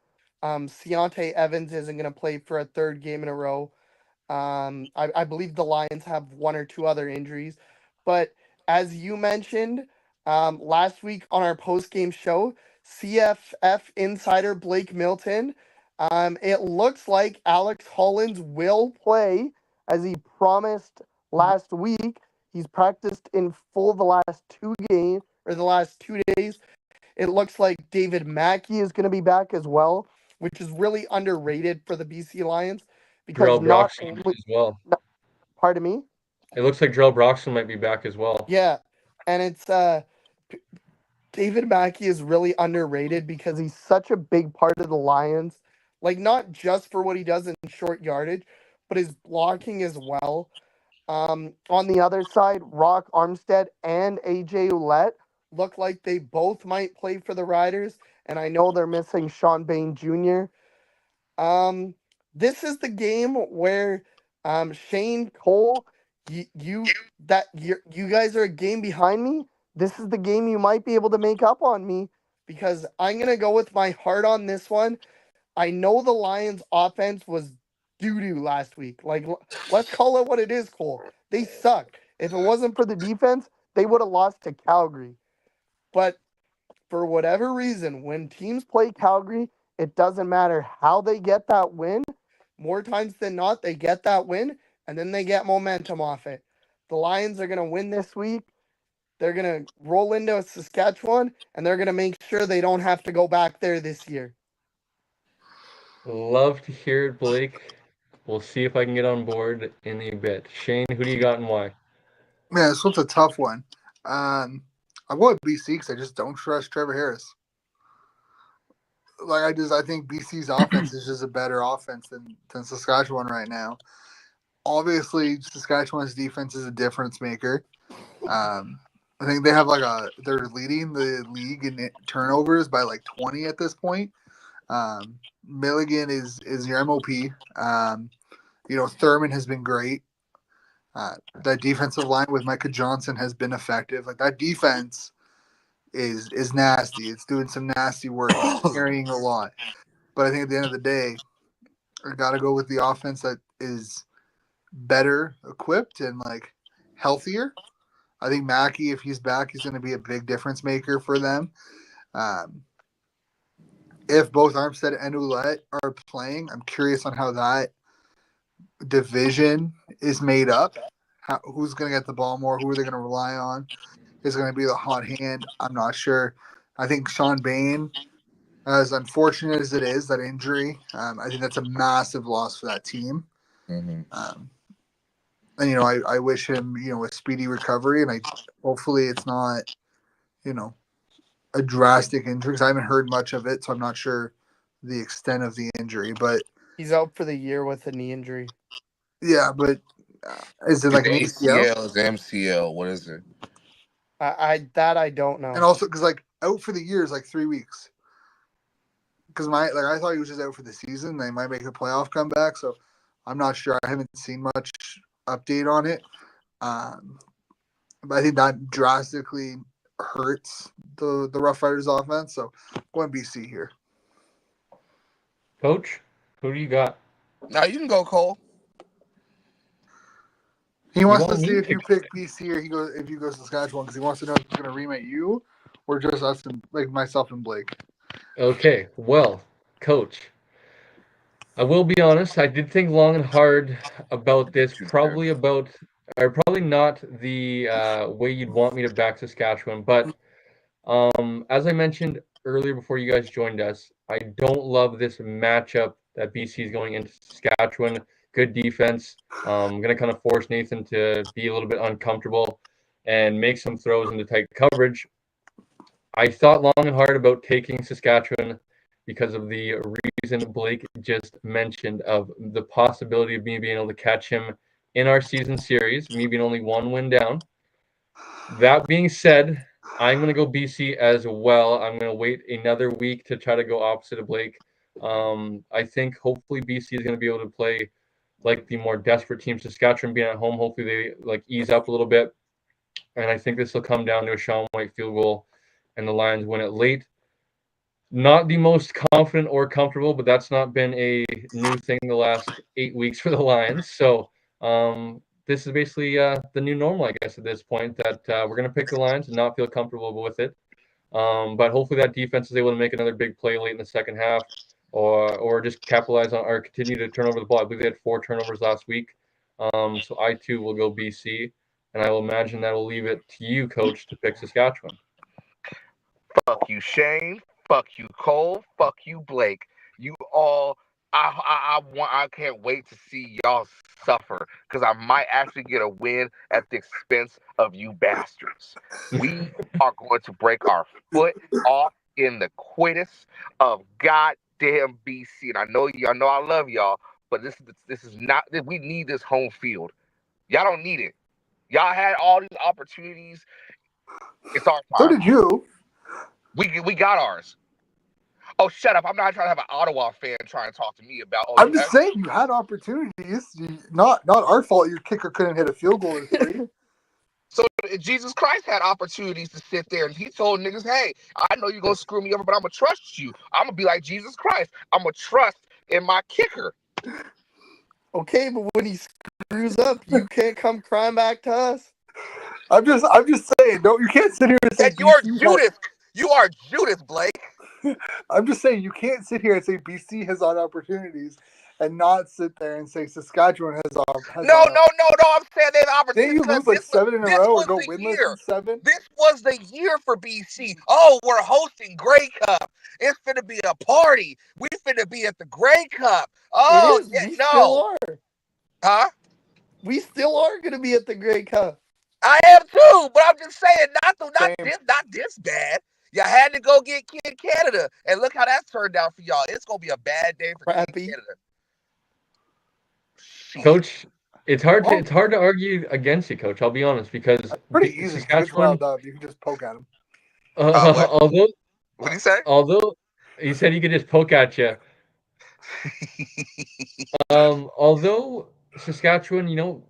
Ciante Evans isn't going to play for a third game in a row. I believe the Lions have one or two other injuries. But as you mentioned last week on our post game show, CFF insider Blake Milton, it looks like Alex Hollins will play as he promised last week. He's practiced in full the last 2 games or the last 2 days. It looks like David Mackey is going to be back as well, which is really underrated for the BC Lions because Darrell not Broxton only, as well. pardon me, It looks like Darrell Broxton might be back as well. yeah, and it's David Mackey is really underrated because he's such a big part of the Lions, like not just for what he does in short yardage, but his blocking as well. On the other side, Rock Armstead and AJ Ouellette look like they both might play for the Riders, and I know they're missing Sean Bain Jr. Um, this is the game where Shane Cole, you guys are a game behind me. This is the game you might be able to make up on me because I'm gonna go with my heart on this one. I know the Lions' offense was doo doo last week. Like, let's call it what it is, Cole. They sucked. If it wasn't for the defense, they would have lost to Calgary. But for whatever reason, when teams play Calgary, it doesn't matter how they get that win. More times than not, they get that win and then they get momentum off it. The Lions are going to win this week. They're going to roll into Saskatchewan and they're going to make sure they don't have to go back there this year. Love to hear it, Blake. We'll see if I can get on board in a bit. Shane, who do you got and why? Man, this one's a tough one. I'm going BC because I just don't trust Trevor Harris. I think BC's offense is just a better offense than Saskatchewan right now. Obviously, Saskatchewan's defense is a difference maker. I think they have they're leading the league in turnovers by 20 at this point. Milligan is your MOP. Thurman has been great. That defensive line with Micah Johnson has been effective. Like that defense is nasty. It's doing some nasty work. It's carrying a lot. But I think at the end of the day, I got to go with the offense that is better equipped and healthier. I think Mackey, if he's back, he's going to be a big difference maker for them. If both Armstead and Ouellette are playing, I'm curious on how that division is made up. Who's going to get the ball more? Who are they going to rely on? Is going to be the hot hand? I'm not sure. I think Sean Bain, as unfortunate as it is, that injury, I think that's a massive loss for that team. Mm-hmm. And, I wish him, a speedy recovery. And hopefully it's not, a drastic injury, because I haven't heard much of it. So I'm not sure the extent of the injury. But he's out for the year with a knee injury. yeah, but is it like an ACL? ACL, is MCL. What is it? I don't know. And also, because out for the year is 3 weeks. Because I thought he was just out for the season. They might make a playoff comeback, so I'm not sure. I haven't seen much update on it. But I think that drastically hurts the Rough Riders offense. So going BC here. Coach, who do you got? Now you can go, Cole. He wants to want see me if to you pick BC or if you go to Saskatchewan, because he wants to know if he's going to ream at you or just us and myself and Blake. Okay, well, Coach, I will be honest. I did think long and hard about this. Probably not the way you'd want me to back Saskatchewan, but as I mentioned earlier before you guys joined us, I don't love this matchup that BC is going into Saskatchewan. Good defense. I'm going to kind of force Nathan to be a little bit uncomfortable and make some throws into tight coverage. I thought long and hard about taking Saskatchewan because of the reason Blake just mentioned of the possibility of me being able to catch him in our season series, me being only one win down. That being said, I'm going to go BC as well. I'm going to wait another week to try to go opposite of Blake. I think hopefully BC is going to be able to play like the more desperate team. Saskatchewan being at home, hopefully they ease up a little bit. And I think this will come down to a Sean White field goal and the Lions win it late. Not the most confident or comfortable, but that's not been a new thing the last 8 weeks for the Lions. So this is basically the new normal, I guess, at this point, that we're going to pick the Lions and not feel comfortable with it. But hopefully that defense is able to make another big play late in the second half or just capitalize on or continue to turn over the ball. I believe they had 4 turnovers last week. So I, too, will go BC. And I will imagine that will leave it to you, Coach, to pick Saskatchewan. Fuck you, Shane. Fuck you, Cole. Fuck you, Blake. You all. I can't wait to see y'all suffer, because I might actually get a win at the expense of you bastards. We are going to break our foot off in the quittest of goddamn BC. And I know y'all know I love y'all, but this is not. We need this home field. Y'all don't need it. Y'all had all these opportunities. It's our time. So did you. We got ours. Oh, shut up. I'm not trying to have an Ottawa fan trying to talk to me about. I'm just saying you had opportunities. Not our fault. Your kicker couldn't hit a field goal or 3. So Jesus Christ had opportunities to sit there, and he told niggas, hey, I know you're going to screw me over, but I'm going to trust you. I'm going to be like Jesus Christ. I'm going to trust in my kicker. Okay, but when he screws up, you can't come crying back to us. I'm just saying, you can't sit here and say you are Judas. You are Judas, Blake. I'm just saying you can't sit here and say BC has odd opportunities and not sit there and say Saskatchewan has odd. No. I'm saying they have opportunities. Didn't you lose 7 in a row or go winless in 7? This was the year for BC. Oh, we're hosting Grey Cup. It's finna be a party. We finna be at the Grey Cup. Oh, it is. We still are. Huh? We still are gonna be at the Grey Cup. I am too, but I'm just saying, not this bad. You had to go get Kid Canada, and look how that turned out for y'all. It's gonna be a bad day for Kid Canada. Coach, it's hard to argue against you, Coach. I'll be honest, because it's pretty easy. Saskatchewan, you can just poke at him. Although, what did he say? Although he said he could just poke at you. Although Saskatchewan,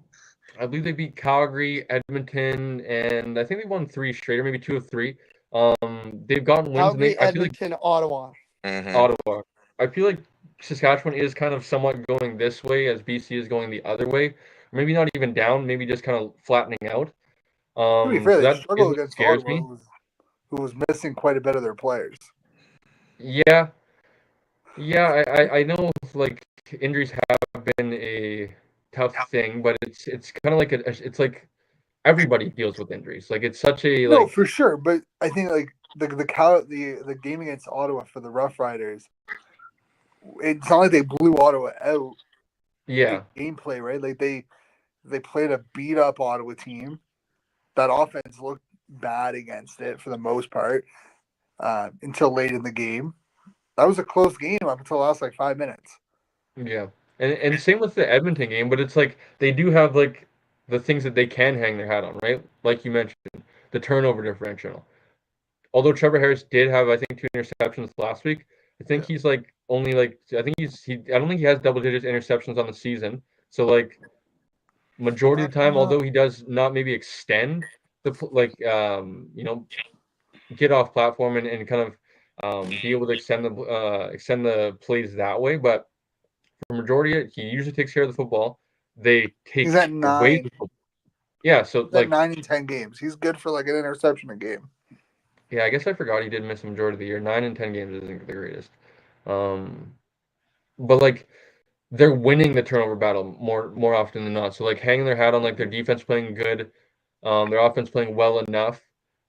I believe they beat Calgary, Edmonton, and I think they won 3 straight, or maybe 2 of 3. They've gotten wins. Calgary, Edmonton, Ottawa. Mm-hmm. Ottawa. I feel like Saskatchewan is kind of somewhat going this way as BC is going the other way. Maybe not even down, maybe just kind of flattening out. To be fair, So they that is struggled what against scares Ottawa, me. who was missing quite a bit of their players. Yeah, yeah, I know like injuries have been a tough thing, but it's kind of like it's like everybody deals with injuries. Like it's such a No, like for sure, but I think like the game against Ottawa for the Rough Riders, it's not like they blew Ottawa out yeah, gameplay, right? Like they played a beat up Ottawa team. That offense looked bad against it for the most part until late in the game. That was a close game up until the last like 5 minutes. yeah. And same with the Edmonton game, but it's like they do have like the things that they can hang their hat on, right? Like you mentioned, the turnover differential. Although Trevor Harris did have, I think, 2 interceptions last week, I think Yeah. he's like only like I think I don't think he has double digits interceptions on the season. So like majority of the time, Uh, although he does not maybe extend the get off platform and kind of be able to extend the plays that way, but for majority, he usually takes care of the football. They he's take at away the nine. football. Yeah, so He's at like 9 in 10 games. He's good for like an interception a game. yeah, I guess I forgot he did miss a majority of the year. 9 and 10 games isn't the greatest. Um, but like they're winning the turnover battle more often than not. So like hanging their hat on like their defense playing good, their offense playing well enough.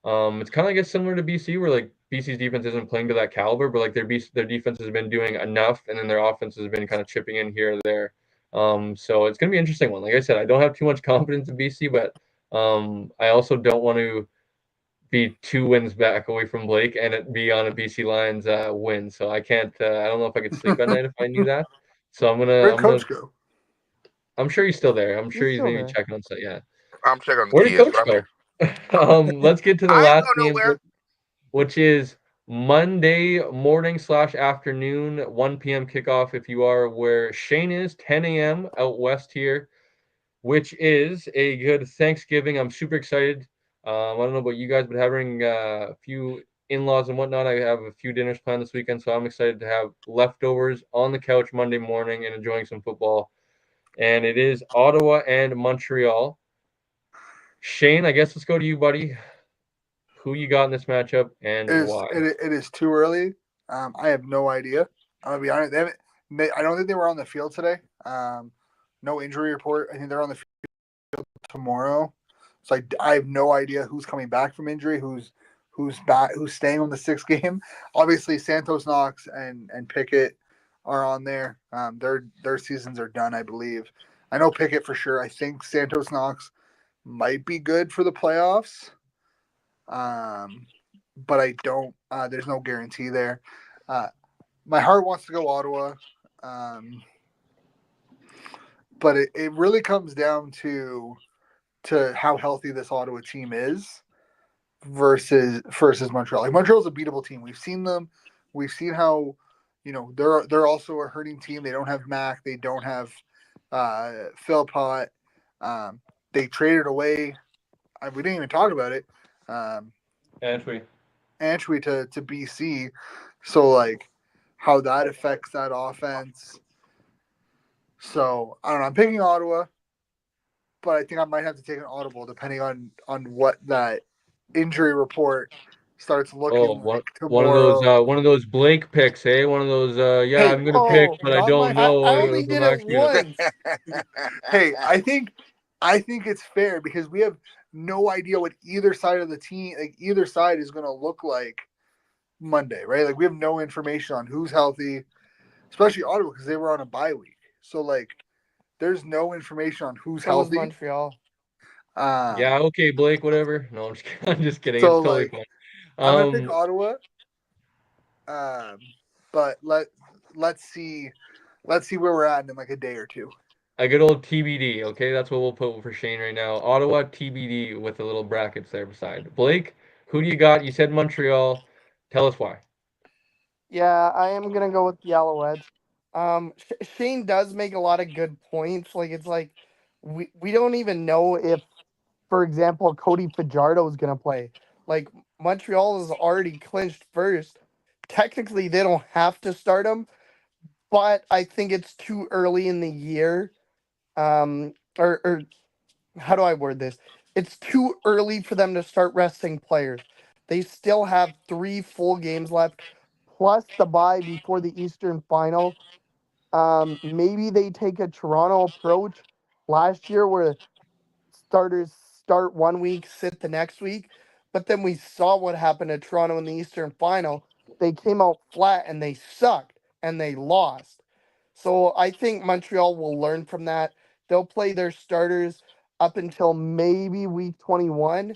It's kind of I guess similar to BC where like BC's defense isn't playing to that caliber, but like their defense has been doing enough, and then their offense has been kind of chipping in here or there. So it's gonna be an interesting one. Like I said, I don't have too much confidence in BC, but I also don't want to be 2 wins back away from Blake and it be on a BC Lions win. So I can't. I don't know if I could sleep at night if I knew that. So Where'd I'm gonna. Coach go? I'm sure he's still there. I'm sure He's he's still maybe there. checking on set. Yeah. I'm checking on the Where did kids, Coach but I'm go? here. Let's get to the I ain't last going game, nowhere. which is Monday morning / afternoon, 1 p.m. kickoff. If you are where Shane is, 10 a.m. out west here, which is a good Thanksgiving. I'm super excited. I don't know about you guys, but having a few in-laws and whatnot, I have a few dinners planned this weekend, so I'm excited to have leftovers on the couch Monday morning and enjoying some football. And it is Ottawa and Montreal. Shane, I guess let's go to you, buddy. Who you got in this matchup and why? It is too early. I have no idea. I'm gonna be honest. I don't think they were on the field today. No injury report. I think they're on the field tomorrow. So I have no idea who's coming back from injury, who's back, who's staying on the sixth game. Obviously, Santos Knox and Pickett are on there. Their seasons are done, I believe. I know Pickett for sure. I think Santos Knox might be good for the playoffs. Um, but I don't. There's no guarantee there. Uh, my heart wants to go Ottawa, um, but it really comes down to how healthy this Ottawa team is versus Montreal. Like Montreal's a beatable team. We've seen them. We've seen how they're also a hurting team. They don't have Mac. They don't have Philpott. They traded away. We didn't even talk about it. Antwi. Antwi to BC. So like how that affects that offense. So I don't know. I'm picking Ottawa, but I think I might have to take an audible depending on what that injury report starts Oh, looking one like tomorrow. one of those Blake picks, eh? One of those yeah, Hey, I'm gonna pick, Oh, but I not don't my. know I if only did I'm it actually gonna. once. Hey, I think it's fair because we have no idea what either side of the team, like either side, is going to look like Monday, right? Like we have no information on who's healthy, especially Ottawa because they were on a bye week. So like, there's no information on who's So was healthy. Montreal. Yeah, Um, okay, Blake, whatever. No, I'm just kidding. I'm just kidding. It's so totally like, fine. I'm gonna pick Um, Ottawa. Um, but let's see where we're at in like a day or two. a good old TBD. Okay, that's what we'll put for Shane right now. Ottawa TBD with the little brackets there beside. Blake, who do you got? You said Montreal. Tell us why. Yeah, I am gonna go with the Alouettes. Shane does make a lot of good points. Like it's like we don't even know if, for example, Cody Fajardo is gonna play. Like Montreal is already clinched first. Technically, they don't have to start him, but I think it's too early in the year. Or how do I word this? it's too early for them to start resting players. They still have 3 full games left, plus the bye before the Eastern final. Maybe they take a Toronto approach last year where starters start 1 week, sit the next week. But then we saw what happened to Toronto in the Eastern final. They came out flat and they sucked and they lost. So I think Montreal will learn from that. They'll play their starters up until maybe week 21.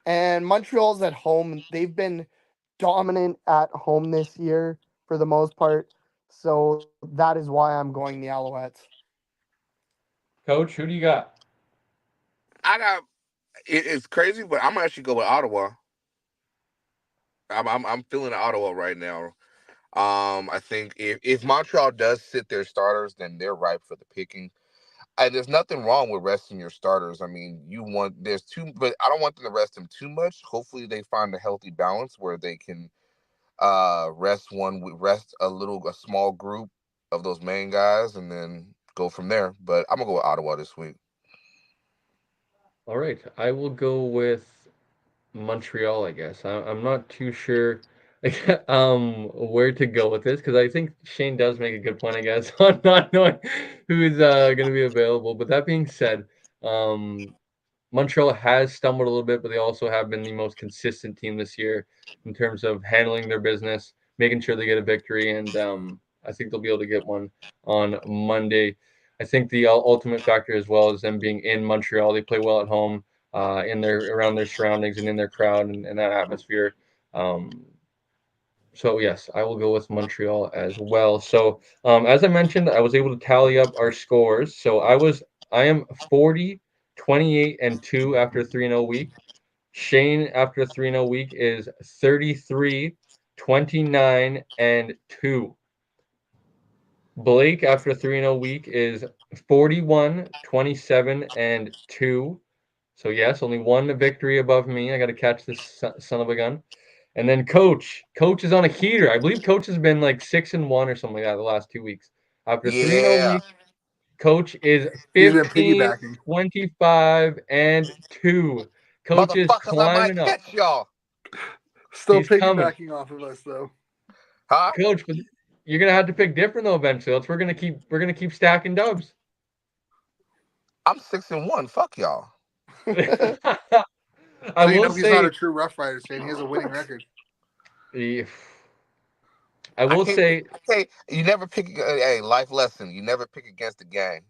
And Montreal's at home. They've been dominant at home this year for the most part. So that is why I'm going the Alouettes. Coach, who do you got? I got it's crazy, but I'm gonna actually go with Ottawa. I'm feeling Ottawa right now. I think if Montreal does sit their starters, then they're ripe for the picking. And there's nothing wrong with resting your starters. I mean, but I don't want them to rest them too much. Hopefully, they find a healthy balance where they can rest a small group of those main guys, and then go from there. But I'm gonna go with Ottawa this week. All right, I will go with Montreal, I guess. I'm not too sure where to go with this because I think Shane does make a good point, I guess, on not knowing who's going to be available. But that being said, um, Montreal has stumbled a little bit, but they also have been the most consistent team this year in terms of handling their business, making sure they get a victory, and I think they'll be able to get one on Monday. I think the ultimate factor as well is them being in Montreal. They play well at home, in their around their surroundings and in their crowd and that atmosphere. Um, so yes, I will go with Montreal as well. So as I mentioned, I was able to tally up our scores. So I am 40, 28, and 2 after a 3-0 week. Shane after a 3-0 week is 33, 29, and 2. Blake after a 3-0 week is 41, 27, and 2. So yes, only one victory above me. I got to catch this son of a gun. And then Coach is on a heater. I believe Coach has been like 6-1 or something like that the last 2 weeks. After 3-0 Yeah, week, Coach is He's been 15, piggybacking. 25, and 2. Coach is motherfuckers, I might climbing up. catch y'all, Still He's coming. piggybacking off of us though. huh? Coach, but you're gonna have to pick different though eventually. Else we're gonna keep stacking dubs. I'm 6-1. Fuck y'all. I So you will know he's not say a true Rough Rider fan. He has a winning record. the I I will can't. say I can't. You never pick. Hey, life lesson. You never pick against the gang.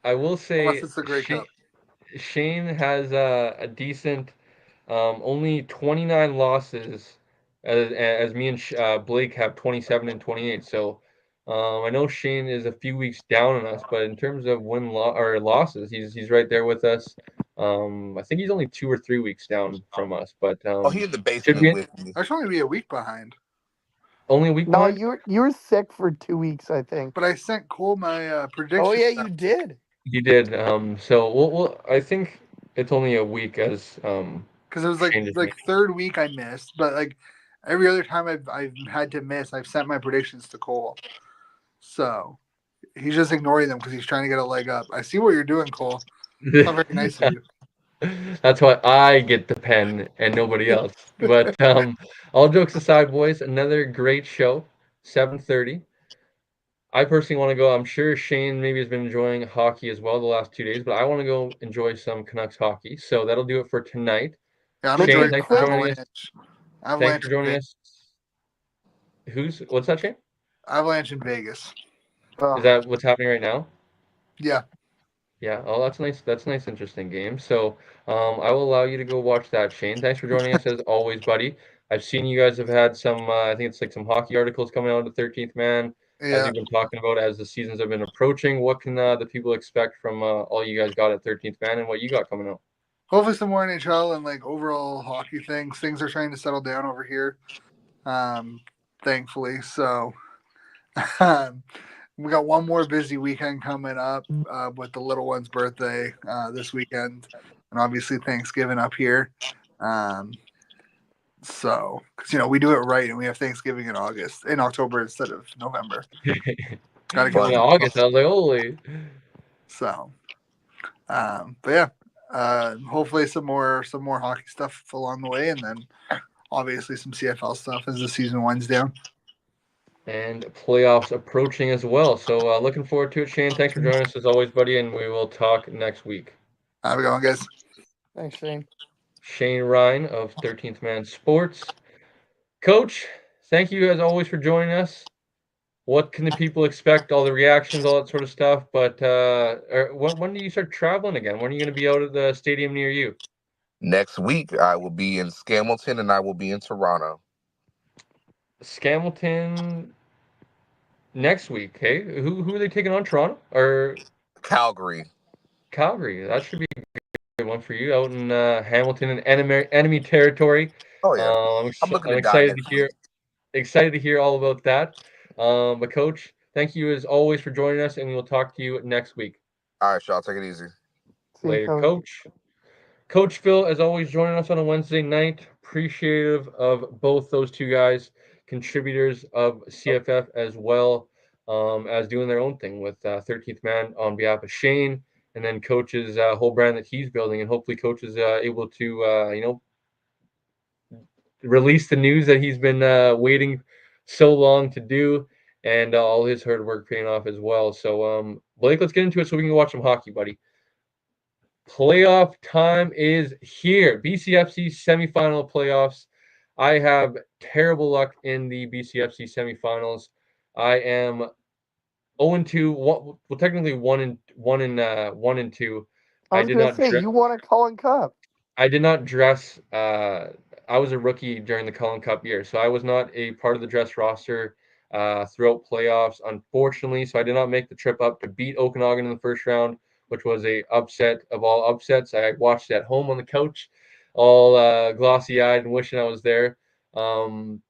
I will Unless say it's the Grey Cup. Shane has a decent, only 29 losses, as me and Blake have 27 and 28. So I know Shane is a few weeks down on us, but in terms of or losses, he's right there with us. I think he's only 2 or 3 weeks down from us, but Oh, he in the should basement be with me. I should only be a week behind. only a week No, behind. you were sick for 2 weeks, I think. But I sent Cole my Oh prediction yeah, you did. He did. So I think it's only a week as because it was Shane just like third week I missed, but like every other time I've had to miss, I've sent my predictions to Cole. So he's just ignoring them because he's trying to get a leg up. I see what you're doing, Cole. It's not very nice of you. That's why I get the pen and nobody else. But all jokes aside, boys, another great show. 7:30. I personally want to go. I'm sure Shane maybe has been enjoying hockey as well the last 2 days, but I want to go enjoy some Canucks hockey. So that'll do it for tonight. Yeah, I'm Make Shane, it enjoying thanks for quick. joining us. Avalanche. Thanks Avalanche for in joining Vegas. us. What's that, Shane? Avalanche in Vegas. Is Ugh. that what's happening right now? Yeah. Yeah. Oh, that's nice. That's a nice, interesting game. So, I will allow you to go watch that, Shane. Thanks for joining us as always, buddy. I've seen you guys have had some. I think it's like some hockey articles coming out of the 13th Man, as Yeah. you've been talking about as the seasons have been approaching. What can the people expect from all you guys got at 13th Man and what you got coming out? Hopefully some more NHL and like overall hockey things. Things are trying to settle down over here. Thankfully. So we got one more busy weekend coming up with the little one's birthday this weekend, and obviously Thanksgiving up here. So, because we do it right, and we have Thanksgiving in October instead of November. Got to give In Funny. them. August, I was like, holy. So, but yeah, Hopefully some more hockey stuff along the way, and then obviously some CFL stuff as the season winds down. And playoffs approaching as well. So looking forward to it, Shane. Thanks for joining us as always, buddy, and we will talk next week. Have a good one, guys. Thanks, Shane. Shane Ryan of 13th Man Sports. Coach, thank you as always for joining us. What can the people expect? All the reactions, all that sort of stuff. But when do you start traveling again? When are you going to be out at the stadium near you? Next week, I will be in Scamilton and I will be in Toronto. Scamilton next week. Hey, who are they taking on? Toronto or Calgary. Calgary? That should be a good one for you out in Hamilton and enemy territory. Oh yeah, I'm looking I'm to die excited to next week. hear all about that. But Coach, thank you as always for joining us, and we'll talk to you next week. All right, y'all, take it easy. See you, Later, Coach. Coach Phil, as always, joining us on a Wednesday night. Appreciative of both those two guys, contributors of CFF as well, as doing their own thing with 13th Man on behalf of Shane, and then Coach's whole brand that he's building, and hopefully Coach is able to, release the news that he's been waiting so long to do, and all his hard work paying off as well. So, Blake, let's get into it so we can watch some hockey, buddy. Playoff time is here. BCFC semifinal playoffs. I have terrible luck in the BCFC semifinals. I am 0-2. Well, technically 1-2. I I was did gonna not say you won a Cullen Cup. I did not dress. I was a rookie during the Cullen Cup year, so I was not a part of the dress roster throughout playoffs, unfortunately. So I did not make the trip up to beat Okanagan in the first round, which was a upset of all upsets. I watched at home on the couch, all glossy-eyed and wishing I was there. Um,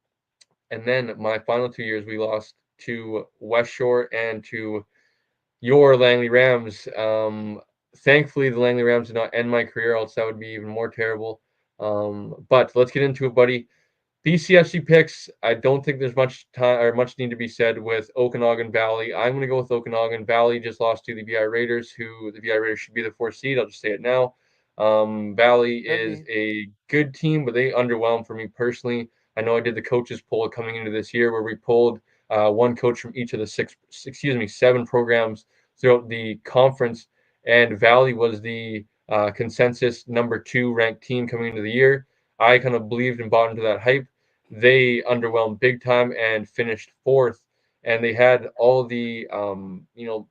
and then my final 2 years, we lost to West Shore and to your Langley Rams. Thankfully, the Langley Rams did not end my career, else that would be even more terrible. But let's get into it, buddy. BCFC picks. I don't think there's much time or much need to be said with Okanagan Valley. I'm going to go with Okanagan Valley. Just lost to the VI Raiders, who the VI Raiders should be the 4th seed. I'll just say it now. Valley Could is be. a good team, but they underwhelmed for me personally. I know I did the coaches poll coming into this year where we pulled one coach from each of the 7 programs throughout the conference, and Valley was the consensus number 2 ranked team coming into the year. I kind of believed and bought into that hype. They underwhelmed big time and finished 4th, and they had all the ball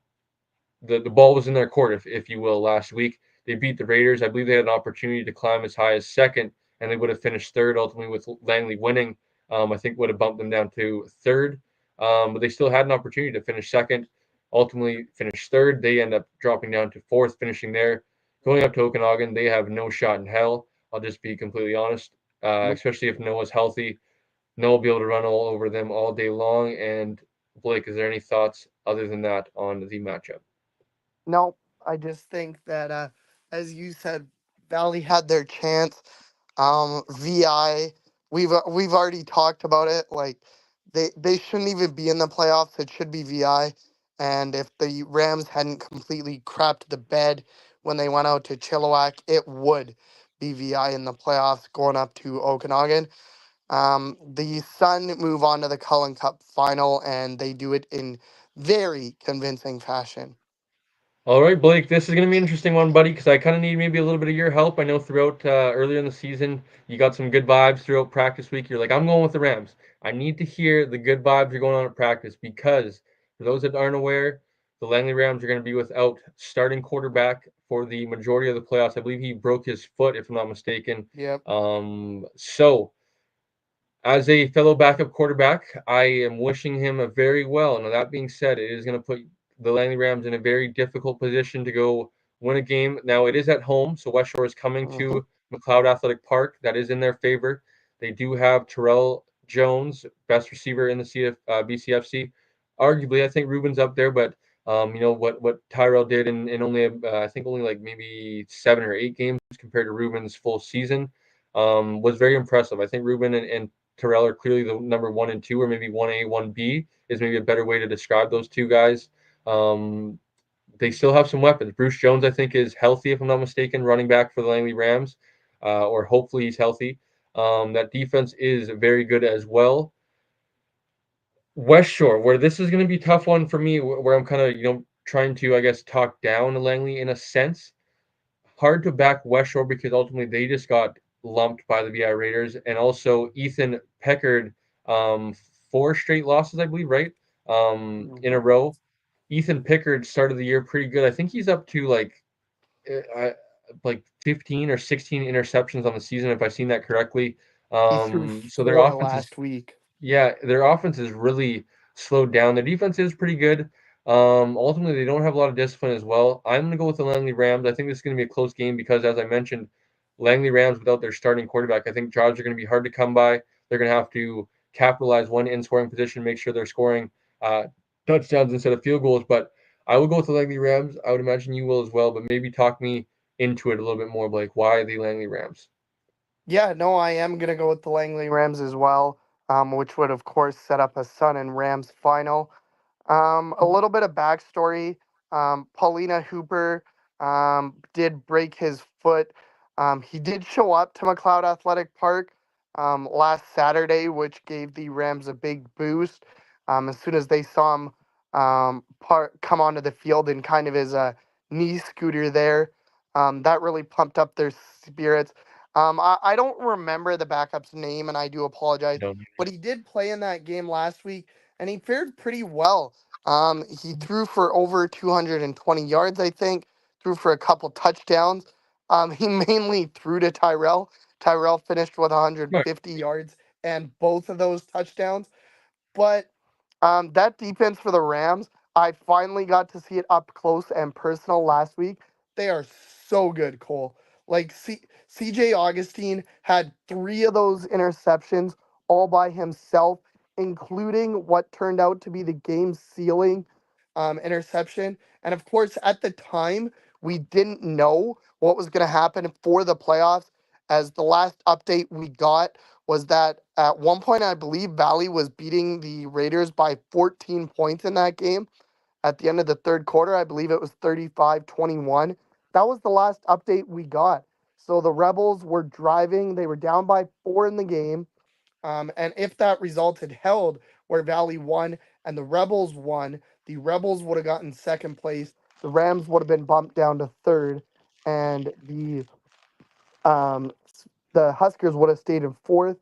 was in their court, if you will, last week. They beat the Raiders. I believe they had an opportunity to climb as high as 2nd, and they would have finished 3rd ultimately with Langley winning. I think would have bumped them down to 3rd, but they still had an opportunity to finish 2nd. Ultimately, finished 3rd. They end up dropping down to 4th, finishing there. Going up to Okanagan, they have no shot in hell. I'll just be completely honest, Nope. especially if Noah's healthy. Noah will be able to run all over them all day long. And Blake, is there any thoughts other than that on the matchup? No, I just think that, as you said, Valley had their chance. VI, we've already talked about it. Like they shouldn't even be in the playoffs. It should be VI. And if the Rams hadn't completely crapped the bed when they went out to Chilliwack, it would be VI in the playoffs going up to Okanagan. The Sun move on to the Cullen Cup final, and they do it in very convincing fashion. All right, Blake, this is going to be an interesting one, buddy, because I kind of need maybe a little bit of your help. I know throughout earlier in the season, you got some good vibes throughout practice week. You're like, I'm going with the Rams. I need to hear the good vibes you're going on at practice because, for those that aren't aware, the Langley Rams are going to be without starting quarterback for the majority of the playoffs. I believe he broke his foot, if I'm not mistaken. Yep. So as a fellow backup quarterback, I am wishing him a very well. Now, that being said, it is going to put the Langley Rams in a very difficult position to go win a game. Now, it is at home, so West Shore is coming Hmm. to McLeod Athletic Park. That is in their favor. They do have Terrell Jones, best receiver in the BCFC. Arguably, I think Ruben's up there, but what Tyrell did in only I think only like maybe 7 or 8 games compared to Ruben's full season was very impressive. I think Ruben and Terrell are clearly the number 1 and 2, or maybe 1A, 1B is maybe a better way to describe those two guys. Um, they still have some weapons. Bruce Jones, I think, is healthy, if I'm not mistaken, running back for the Langley Rams, or hopefully he's healthy. That defense is very good as well. West Shore, where this is going to be a tough one for me, where I'm kind of, trying to, I guess, talk down Langley in a sense. Hard to back West Shore because ultimately they just got lumped by the BI Raiders, and also Ethan Peckard, 4 straight losses, I believe, right? In a row. Ethan Pickard started the year pretty good. I think he's up to like 15 or 16 interceptions on the season, if I've seen that correctly. He threw So their 4 offense is last week. yeah, their offense is really slowed down. Their defense is pretty good. Ultimately, they don't have a lot of discipline as well. I'm going to go with the Langley Rams. I think this is going to be a close game because, as I mentioned, Langley Rams without their starting quarterback, I think jobs are going to be hard to come by. They're going to have to capitalize one in scoring position, make sure they're scoring uh, touchdowns instead of field goals. But I will go with the Langley Rams. I would imagine you will as well. But maybe talk me into it a little bit more, Blake. Why the Langley Rams? Yeah, no, I am gonna go with the Langley Rams as well, which would of course set up a Sun and Rams final. A little bit of backstory. Paulina Hooper did break his foot. He did show up to McLeod Athletic Park last Saturday, which gave the Rams a big boost. As soon as they saw him come onto the field in kind of his knee scooter there, that really pumped up their spirits. I don't remember the backup's name, and I do apologize, No. but he did play in that game last week, and he fared pretty well. He threw for over 220 yards, I think, threw for a couple touchdowns. He mainly threw to Tyrell. Tyrell finished with Right. 150 yards and both of those touchdowns. But that defense for the Rams, I finally got to see it up close and personal last week. They are so good, Cole. Like CJ Augustine had 3 of those interceptions all by himself, including what turned out to be the game sealing interception. And of course, at the time, we didn't know what was going to happen for the playoffs, as the last update we got was that at one point, I believe Valley was beating the Raiders by 14 points in that game. At the end of the third quarter, I believe it was 35-21. That was the last update we got. So the Rebels were driving. They were down by 4 in the game. And if that result had held where Valley won and the Rebels won, the Rebels would have gotten second place. The Rams would have been bumped down to third. And um, the Huskers would have stayed in fourth.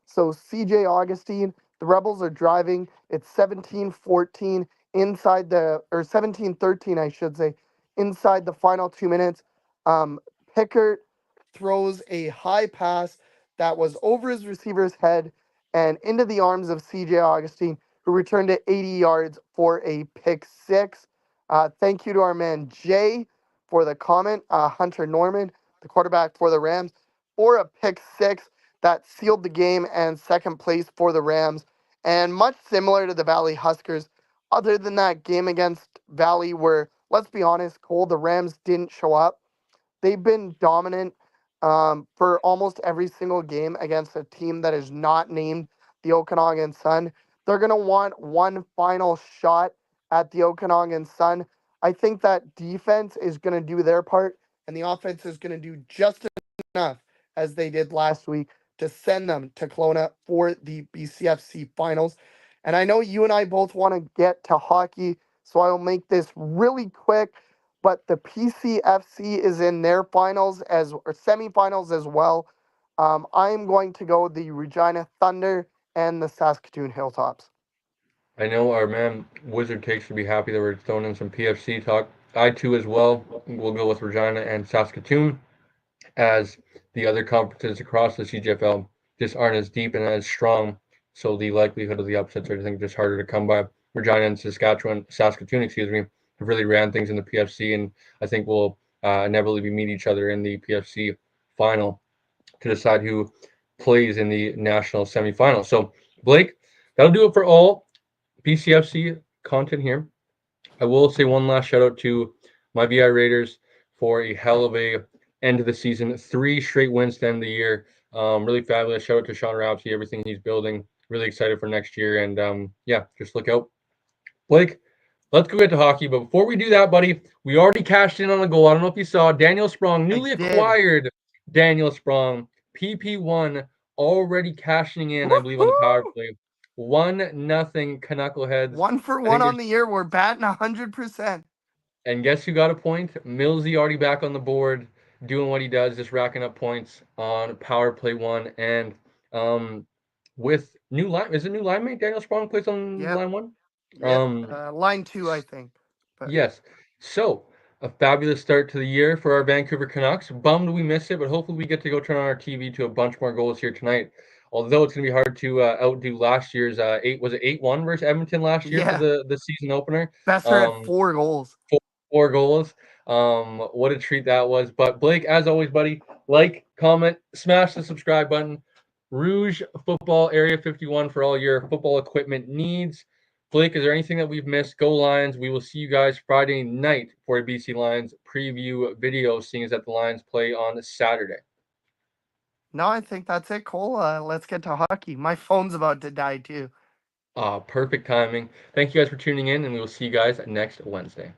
So CJ Augustine, the Rebels are driving. It's 17-14 inside the, or 17-13, I should say, inside the final 2 minutes. Pickert throws a high pass that was over his receiver's head and into the arms of CJ Augustine, who returned it 80 yards for a pick six. Thank you to our man Jay for the comment, Hunter Norman, the quarterback for the Rams, for a pick six that sealed the game and second place for the Rams. And much similar to the Valley Huskers, other than that game against Valley, where, let's be honest, Cole, the Rams didn't show up. They've been dominant for almost every single game against a team that is not named the Okanagan Sun. They're going to want one final shot at the Okanagan Sun. I think that defense is going to do their part, and the offense is going to do just enough as they did last week to send them to Kelowna for the BCFC finals. And I know you and I both want to get to hockey, so I will make this really quick. But the PCFC is in their finals or semifinals as well. I'm going to go the Regina Thunder and the Saskatoon Hilltops. I know our man Wizard Takes should be happy that we're throwing in some PFC talk. I too as well will go with Regina and Saskatoon, as the other conferences across the CGFL just aren't as deep and as strong. So the likelihood of the upsets are, I think, just harder to come by. Regina and Saskatoon, excuse me, have really ran things in the PFC, and I think will inevitably meet each other in the PFC final to decide who plays in the national semifinal. So, Blake, that'll do it for all PCFC content here. I will say one last shout out to my VI Raiders for a hell of a end of the season. 3 straight wins to end the year. Really fabulous. Shout out to Sean Rapsey, everything he's building. Really excited for next year. And yeah, just look out. Blake, let's go get to hockey. But before we do that, buddy, we already cashed in on a goal. I don't know if you saw Daniel Sprong, newly acquired Daniel Sprong, PP1, already cashing in, I believe, on the power play. 1-0 Knuckleheads. 1-for-1 on the year. We're batting 100%. And guess who got a point? Millsy already back on the board, doing what he does, just racking up points on power play 1. And with new line, is it new line mate? Daniel Sprong plays on line 1? Line 2, I think. But. Yes. So, a fabulous start to the year for our Vancouver Canucks. Bummed we missed it, but hopefully we get to go turn on our TV to a bunch more goals here tonight. Although it's going to be hard to outdo last year's 8-1 versus Edmonton last year for the season opener. Besser had 4 goals. 4 goals. What a treat that was. But Blake, as always, buddy, like, comment, smash the subscribe button. Rouge Football Area 51 for all your football equipment needs. Blake, is there anything that we've missed? Go Lions. We will see you guys Friday night for a BC Lions preview video, seeing as that the Lions play on Saturday. No, I think that's it, Cole. Let's get to hockey. My phone's about to die, too. Perfect timing. Thank you guys for tuning in, and we will see you guys next Wednesday.